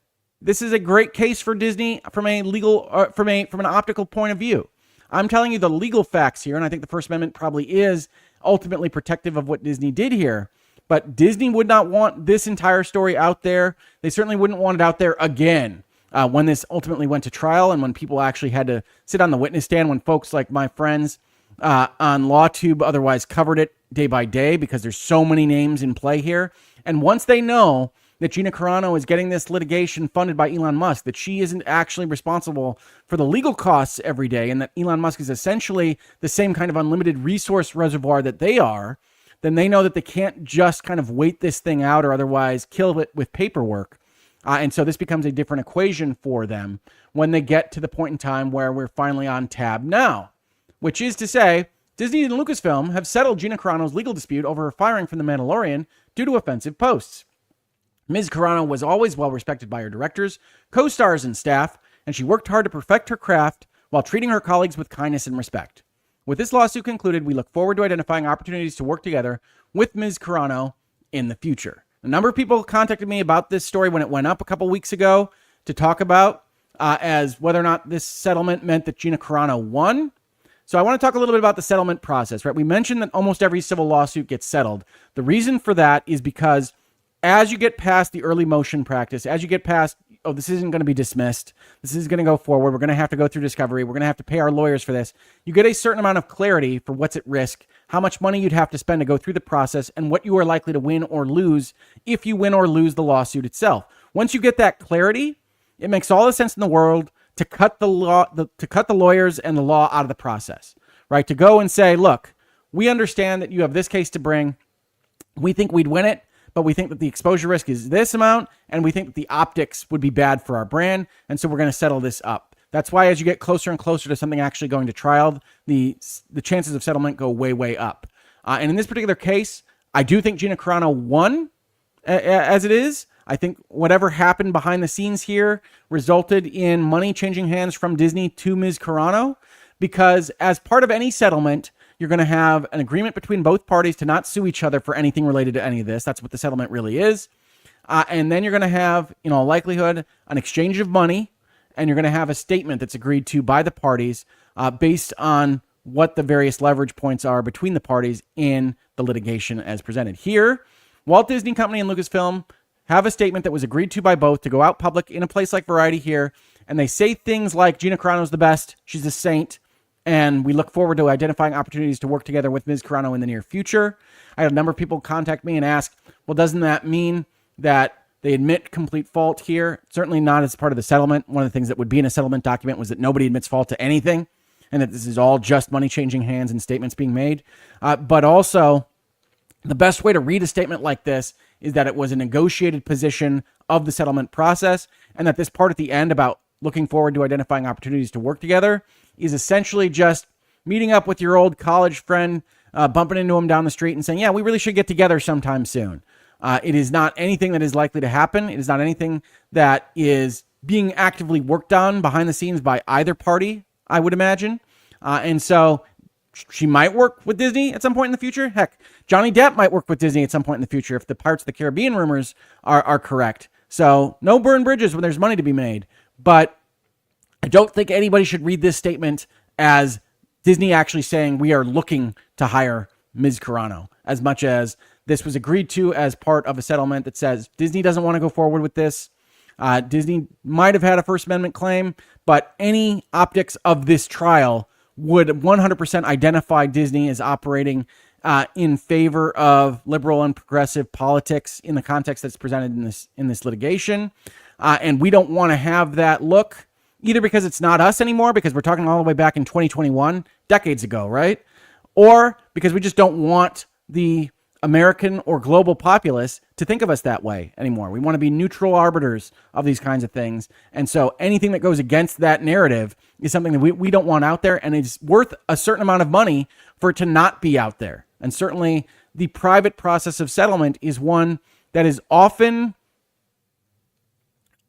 [SPEAKER 1] this is a great case for Disney from a legal, from an optical point of view. I'm telling you the legal facts here, and I think the First Amendment probably is ultimately protective of what Disney did here. But Disney would not want this entire story out there. They certainly wouldn't want it out there again when this ultimately went to trial and when people actually had to sit on the witness stand, when folks like my friends on LawTube otherwise covered it day by day because there's so many names in play here. And once they know that Gina Carano is getting this litigation funded by Elon Musk, that she isn't actually responsible for the legal costs every day, and that Elon Musk is essentially the same kind of unlimited resource reservoir that they are, then they know that they can't just kind of wait this thing out or otherwise kill it with paperwork. And so this becomes a different equation for them when they get to the point in time where we're finally on tab now, which is to say, Disney and Lucasfilm have settled Gina Carano's legal dispute over her firing from The Mandalorian due to offensive posts. Ms. Carano was always well respected by her directors, co-stars, and staff, and she worked hard to perfect her craft while treating her colleagues with kindness and respect. With this lawsuit concluded, we look forward to identifying opportunities to work together with Ms. Carano in the future. A number of people contacted me about this story when it went up a couple weeks ago to talk about as whether or not this settlement meant that Gina Carano won. So I want to talk a little bit about the settlement process, right? We mentioned that almost every civil lawsuit gets settled. The reason for that is because as you get past the early motion practice, as you get past, oh, this isn't going to be dismissed, this is going to go forward, we're going to have to go through discovery, we're going to have to pay our lawyers for this, you get a certain amount of clarity for what's at risk, how much money you'd have to spend to go through the process, and what you are likely to win or lose if you win or lose the lawsuit itself. Once you get that clarity, it makes all the sense in the world to cut the lawyers and the law out of the process, right? To go and say, look, we understand that you have this case to bring, we think we'd win it, but we think that the exposure risk is this amount, and we think that the optics would be bad for our brand, and so we're going to settle this up. That's why as you get closer and closer to something actually going to trial, the chances of settlement go way, way up. And in this particular case, I do think Gina Carano won as it is. I think whatever happened behind the scenes here resulted in money changing hands from Disney to Ms. Carano, because as part of any settlement, you're going to have an agreement between both parties to not sue each other for anything related to any of this. That's what the settlement really is. And then you're going to have, in all likelihood, an exchange of money, and you're going to have a statement that's agreed to by the parties based on what the various leverage points are between the parties in the litigation as presented. Here, Walt Disney Company and Lucasfilm have a statement that was agreed to by both to go out public in a place like Variety here, and they say things like, Gina Carano's the best, she's a saint, and we look forward to identifying opportunities to work together with Ms. Carano in the near future. I had a number of people contact me and ask, well, doesn't that mean that they admit complete fault here? Certainly not as part of the settlement. One of the things that would be in a settlement document was that nobody admits fault to anything, and that this is all just money changing hands and statements being made. But also, the best way to read a statement like this is that it was a negotiated position of the settlement process, and that this part at the end about looking forward to identifying opportunities to work together is essentially just meeting up with your old college friend, bumping into him down the street and saying, yeah, we really should get together sometime soon. It is not anything that is likely to happen. It is not anything that is being actively worked on behind the scenes by either party, I would imagine. And so she might work with Disney at some point in the future. Heck, Johnny Depp might work with Disney at some point in the future if the Pirates of the Caribbean rumors are correct. So no burn bridges when there's money to be made. But I don't think anybody should read this statement as Disney actually saying we are looking to hire Ms. Carano, as much as this was agreed to as part of a settlement that says Disney doesn't want to go forward with this. Disney might have had a First Amendment claim, but any optics of this trial would 100% identify Disney as operating in favor of liberal and progressive politics in the context that's presented in this litigation. And we don't want to have that look, either because it's not us anymore, because we're talking all the way back in 2021, decades ago, right? Or because we just don't want the American or global populace to think of us that way anymore. We want to be neutral arbiters of these kinds of things. And so anything that goes against that narrative is something that we don't want out there. And it's worth a certain amount of money for it to not be out there. And certainly the private process of settlement is one that is often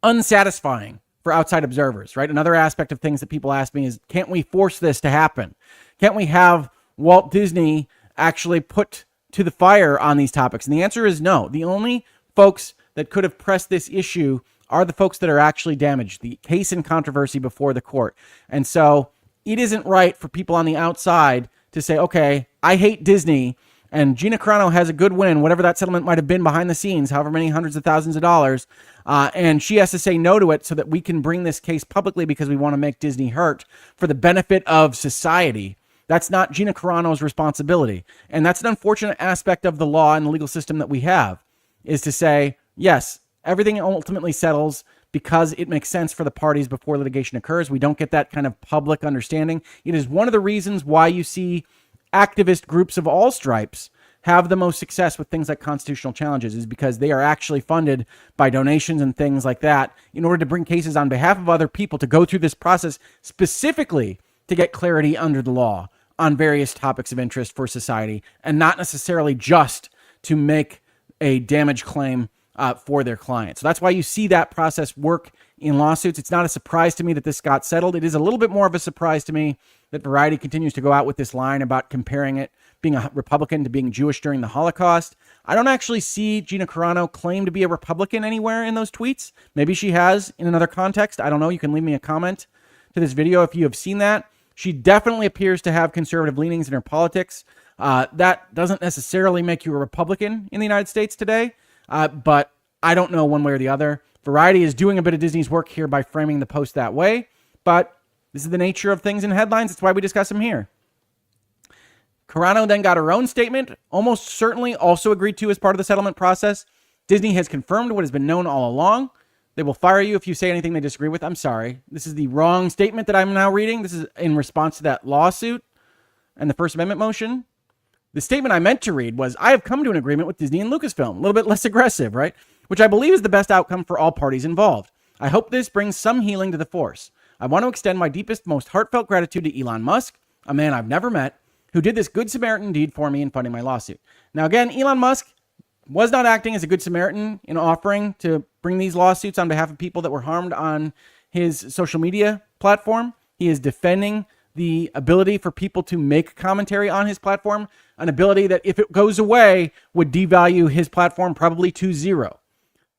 [SPEAKER 1] unsatisfying for outside observers, right? Another aspect of things that people ask me is, can't we force this to happen? Can't we have Walt Disney actually put to the fire on these topics? And the answer is no. The only folks that could have pressed this issue are the folks that are actually damaged, the case and controversy before the court. And so it isn't right for people on the outside to say, okay, I hate Disney and Gina Carano has a good win, whatever that settlement might have been behind the scenes, however many hundreds of thousands of dollars, and she has to say no to it so that we can bring this case publicly because we want to make Disney hurt for the benefit of society. That's not Gina Carano's responsibility. And that's an unfortunate aspect of the law and the legal system that we have, is to say, yes, everything ultimately settles because it makes sense for the parties before litigation occurs. We don't get that kind of public understanding. It is one of the reasons why you see activist groups of all stripes have the most success with things like constitutional challenges, is because they are actually funded by donations and things like that in order to bring cases on behalf of other people to go through this process specifically to get clarity under the law on various topics of interest for society, and not necessarily just to make a damage claim for their client. So that's why you see that process work in lawsuits. It's not a surprise to me that this got settled. It is a little bit more of a surprise to me that Variety continues to go out with this line about comparing it, being a Republican, to being Jewish during the Holocaust. I don't actually see Gina Carano claim to be a Republican anywhere in those tweets. Maybe she has in another context. I don't know. You can leave me a comment to this video if you have seen that. She definitely appears to have conservative leanings in her politics. That doesn't necessarily make you a Republican in the United States today, but I don't know one way or the other. Variety is doing a bit of Disney's work here by framing the post that way, but this is the nature of things in headlines. That's why we discuss them here. Carano then got her own statement, almost certainly also agreed to as part of the settlement process. Disney has confirmed what has been known all along. They will fire you if you say anything they disagree with. I'm sorry. This is the wrong statement that I'm now reading. This is in response to that lawsuit and the First Amendment motion. The statement I meant to read was, I have come to an agreement with Disney and Lucasfilm. A little bit less aggressive, right? Which I believe is the best outcome for all parties involved. I hope this brings some healing to the force. I want to extend my deepest, most heartfelt gratitude to Elon Musk, a man I've never met, who did this good Samaritan deed for me in funding my lawsuit. Now again, Elon Musk was not acting as a good Samaritan in offering to bring these lawsuits on behalf of people that were harmed on his social media platform. He is defending the ability for people to make commentary on his platform, an ability that, if it goes away, would devalue his platform probably to zero.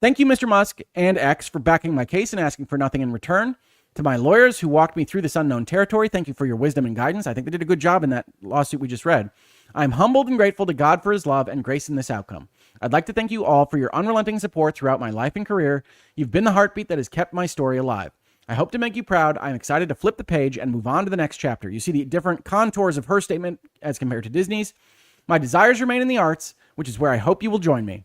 [SPEAKER 1] Thank you, Mr. Musk and X, for backing my case and asking for nothing in return. To my lawyers who walked me through this unknown territory, thank you for your wisdom and guidance. I think they did a good job in that lawsuit we just read. I'm humbled and grateful to God for his love and grace in this outcome. I'd like to thank you all for your unrelenting support throughout my life and career. You've been the heartbeat that has kept my story alive. I hope to make you proud. I'm excited to flip the page and move on to the next chapter. You see the different contours of her statement as compared to Disney's. My desires remain in the arts, which is where I hope you will join me.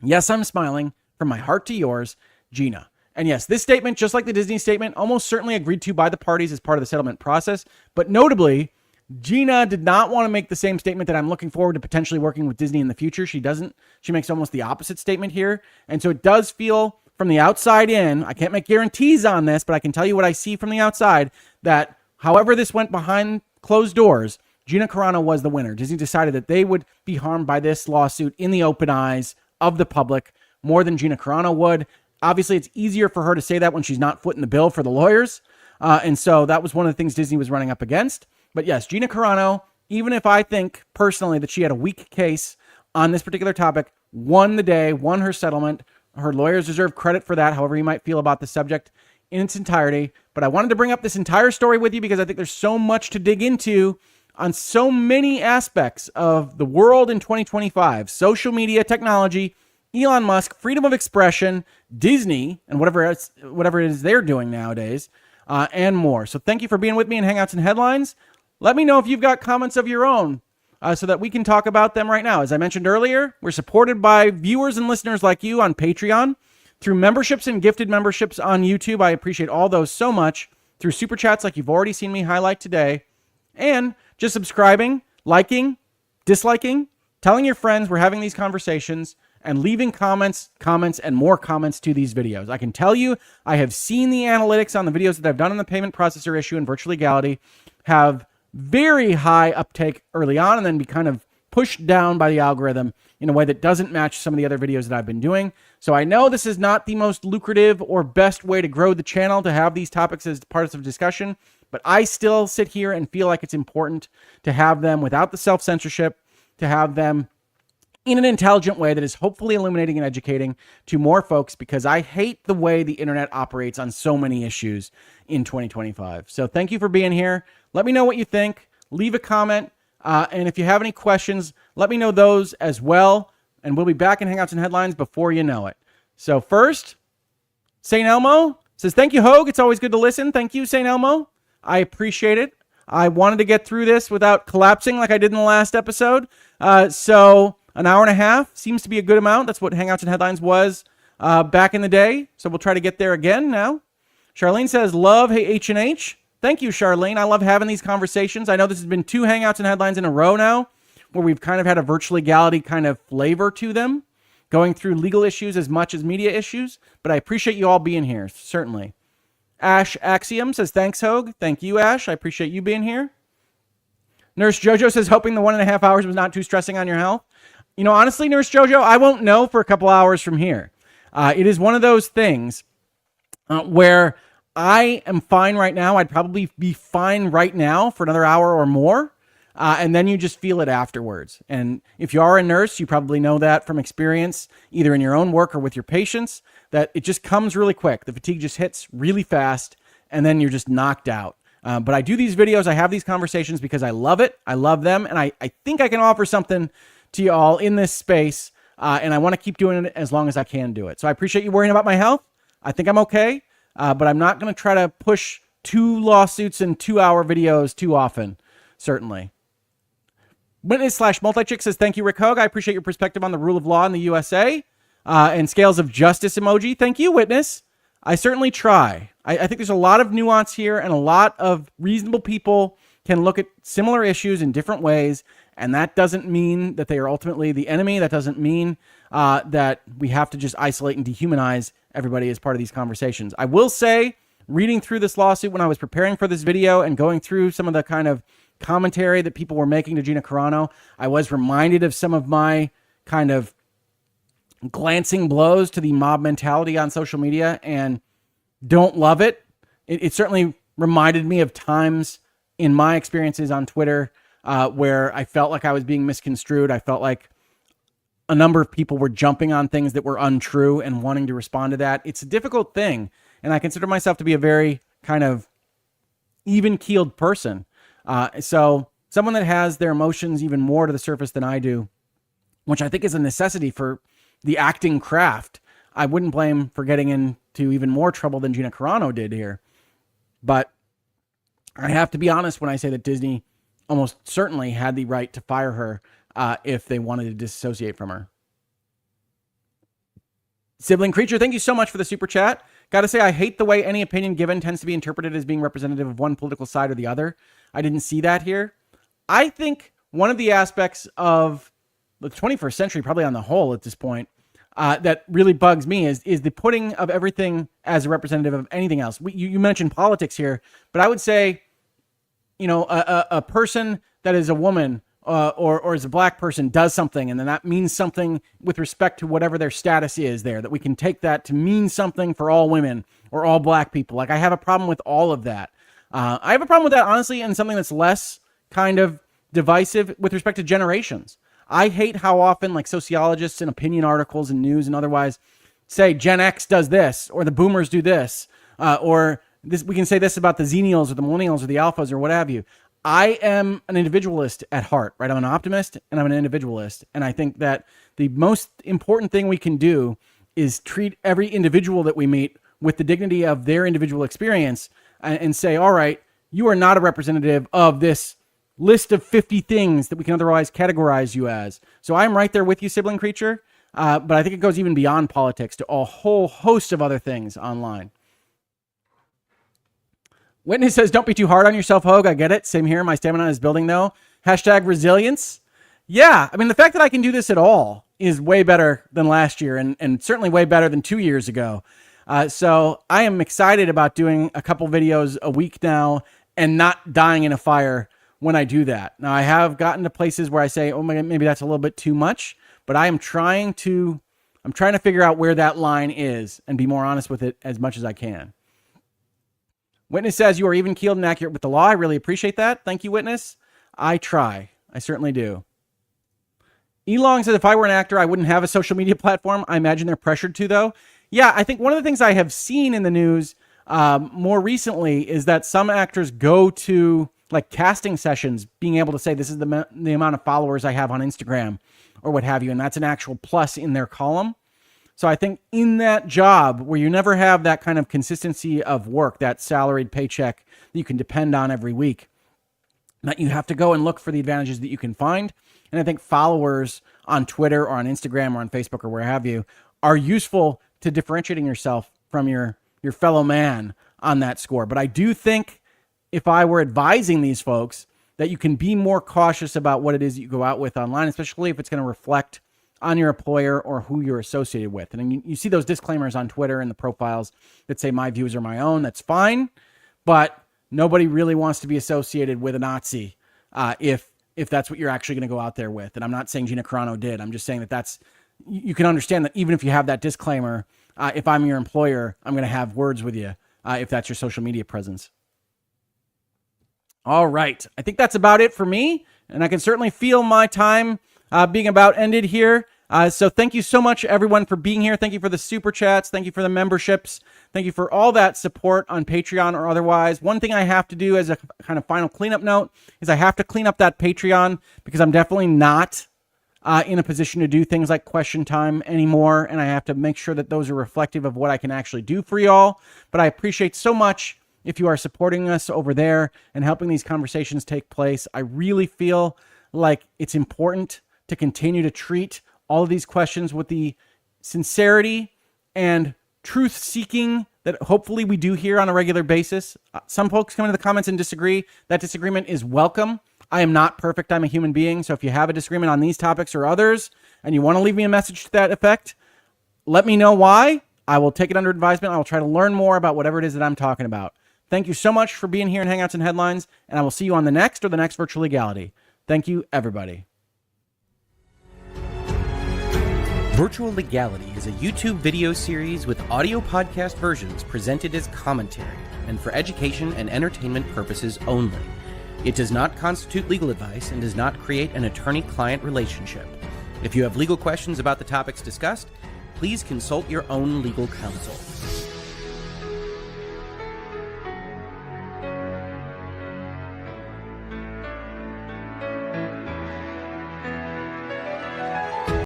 [SPEAKER 1] Yes, I'm smiling. From my heart to yours, Gina. And yes, this statement, just like the Disney statement, almost certainly agreed to by the parties as part of the settlement process. But notably, Gina did not want to make the same statement that I'm looking forward to potentially working with Disney in the future. She doesn't. She makes almost the opposite statement here. And so it does feel from the outside in, I can't make guarantees on this, but I can tell you what I see from the outside, that however this went behind closed doors, Gina Carano was the winner. Disney decided that they would be harmed by this lawsuit in the open eyes of the public more than Gina Carano would. Obviously, it's easier for her to say that when she's not footing the bill for the lawyers. And so that was one of the things Disney was running up against. But yes, Gina Carano, even if I think personally that she had a weak case on this particular topic, won the day, won her settlement. Her lawyers deserve credit for that, however you might feel about the subject in its entirety. But I wanted to bring up this entire story with you because I think there's so much to dig into on so many aspects of the world in 2025. Social media, technology, Elon Musk, freedom of expression, Disney, and whatever it is they're doing nowadays, and more. So thank you for being with me in Hangouts and Headlines. Let me know if you've got comments of your own so that we can talk about them right now. As I mentioned earlier, we're supported by viewers and listeners like you on Patreon, through memberships and gifted memberships on YouTube. I appreciate all those so much. Through super chats like you've already seen me highlight today. And just subscribing, liking, disliking, telling your friends we're having these conversations, and leaving comments, and more comments to these videos. I can tell you, I have seen the analytics on the videos that I've done on the payment processor issue and virtual legality have very high uptake early on and then be kind of pushed down by the algorithm in a way that doesn't match some of the other videos that I've been doing. So I know this is not the most lucrative or best way to grow the channel to have these topics as parts of discussion, but I still sit here and feel like it's important to have them without the self-censorship, to have them in an intelligent way that is hopefully illuminating and educating to more folks, because I hate the way the internet operates on so many issues in 2025. So thank you for being here. Let me know what you think. Leave a comment. And if you have any questions, let me know those as well. And we'll be back in Hangouts and Headlines before you know it. So first, St. Elmo says, thank you, Hoeg. It's always good to listen. Thank you, St. Elmo. I appreciate it. I wanted to get through this without collapsing like I did in the last episode. So an hour and a half seems to be a good amount. That's what Hangouts and Headlines was back in the day. So we'll try to get there again now. Charlene says, love H&H. Thank you, Charlene. I love having these conversations. I know this has been 2 Hangouts and Headlines in a row now, where we've kind of had a virtual legality kind of flavor to them, going through legal issues as much as media issues. But I appreciate you all being here, certainly. Ash Axiom says, thanks, Hoeg. Thank you, Ash. I appreciate you being here. Nurse Jojo says, hoping the 1.5 hours was not too stressing on your health. You know, honestly, Nurse Jojo, I won't know for a couple hours from here. It is one of those things where I am fine right now. I'd probably be fine right now for another hour or more. And then you just feel it afterwards. And if you are a nurse, you probably know that from experience, either in your own work or with your patients, that it just comes really quick. The fatigue just hits really fast, and then you're just knocked out. But I do these videos. I have these conversations because I love it. I love them. And I think I can offer something to you all in this space. And I want to keep doing it as long as I can do it. So I appreciate you worrying about my health. I think I'm okay. But I'm not going to try to push 2 lawsuits and 2-hour videos too often, certainly. Witness/multi-chick says, thank you, Rick Hoeg. I appreciate your perspective on the rule of law in the USA and scales of justice emoji. Thank you, Witness. I certainly try. I think there's a lot of nuance here, and a lot of reasonable people can look at similar issues in different ways. And that doesn't mean that they are ultimately the enemy. That doesn't mean that we have to just isolate and dehumanize everybody as part of these conversations. I will say, reading through this lawsuit when I was preparing for this video and going through some of the kind of commentary that people were making to Gina Carano, I was reminded of some of my kind of glancing blows to the mob mentality on social media, and don't love it. It certainly reminded me of times in my experiences on Twitter where I felt like I was being misconstrued. I felt like a number of people were jumping on things that were untrue and wanting to respond to that. It's a difficult thing, and I consider myself to be a very kind of even-keeled person. So someone that has their emotions even more to the surface than I do, which I think is a necessity for the acting craft, I wouldn't blame for getting into even more trouble than Gina Carano did here. But I have to be honest when I say that Disney almost certainly had the right to fire her if they wanted to disassociate from her. Sibling Creature, thank you so much for the super chat. Got to say, I hate the way any opinion given tends to be interpreted as being representative of one political side or the other. I didn't see that here. I think one of the aspects of the 21st century, probably on the whole at this point, that really bugs me is the putting of everything as a representative of anything else. You mentioned politics here, but I would say a person that is a woman or is a black person does something, and then that means something with respect to whatever their status is there, that we can take that to mean something for all women or all black people. Like, I have a problem with all of that. I have a problem with that, honestly, in something that's less kind of divisive with respect to generations. I hate how often, like, sociologists and opinion articles and news and otherwise say Gen X does this, or the boomers do this, or this. We can say this about the Xennials or the Millennials or the Alphas or what have you. I am an individualist at heart, right? I'm an optimist and I'm an individualist. And I think that the most important thing we can do is treat every individual that we meet with the dignity of their individual experience and say, all right, you are not a representative of this list of 50 things that we can otherwise categorize you as. So I'm right there with you, sibling creature. But I think it goes even beyond politics to a whole host of other things online. Whitney says, don't be too hard on yourself, Hoeg. I get it. Same here. My stamina is building, though. Hashtag resilience. Yeah, I mean, the fact that I can do this at all is way better than last year and certainly way better than 2 years ago. So I am excited about doing a couple videos a week now and not dying in a fire when I do that. Now, I have gotten to places where I say, oh my God, maybe that's a little bit too much, but I'm trying to figure out where that line is and be more honest with it as much as I can. Witness says, you are even keeled and accurate with the law. I really appreciate that. Thank you, Witness. I try. I certainly do. Elong says, if I were an actor, I wouldn't have a social media platform. I imagine they're pressured to, though. Yeah, I think one of the things I have seen in the news more recently is that some actors go to like casting sessions, being able to say, this is the amount of followers I have on Instagram or what have you. And that's an actual plus in their column. So I think in that job where you never have that kind of consistency of work, that salaried paycheck that you can depend on every week, that you have to go and look for the advantages that you can find. And I think followers on Twitter or on Instagram or on Facebook or where have you are useful to differentiating yourself from your fellow man on that score. But I do think if I were advising these folks that you can be more cautious about what it is that you go out with online, especially if it's going to reflect on your employer or who you're associated with. And you see those disclaimers on Twitter and the profiles that say my views are my own. That's fine. But nobody really wants to be associated with a Nazi if that's what you're actually going to go out there with. And I'm not saying Gina Carano did. I'm just saying that you can understand that even if you have that disclaimer, if I'm your employer, I'm going to have words with you if that's your social media presence. All right. I think that's about it for me. And I can certainly feel my time being about ended here. So thank you so much, everyone, for being here. Thank you for the super chats. Thank you for the memberships. Thank you for all that support on Patreon or otherwise. One thing I have to do as a kind of final cleanup note is I have to clean up that Patreon because I'm definitely not in a position to do things like question time anymore. And I have to make sure that those are reflective of what I can actually do for y'all. But I appreciate so much if you are supporting us over there and helping these conversations take place. I really feel like it's important to continue to treat all of these questions with the sincerity and truth-seeking that hopefully we do here on a regular basis. Some folks come into the comments and disagree. That disagreement is welcome. I am not perfect. I'm a human being. So if you have a disagreement on these topics or others and you want to leave me a message to that effect, let me know why. I will take it under advisement. I will try to learn more about whatever it is that I'm talking about. Thank you so much for being here in Hangouts and Headlines, and I will see you on the next virtual legality. Thank you, everybody.
[SPEAKER 2] Virtual Legality is a YouTube video series with audio podcast versions presented as commentary and for education and entertainment purposes only. It does not constitute legal advice and does not create an attorney-client relationship. If you have legal questions about the topics discussed, please consult your own legal counsel.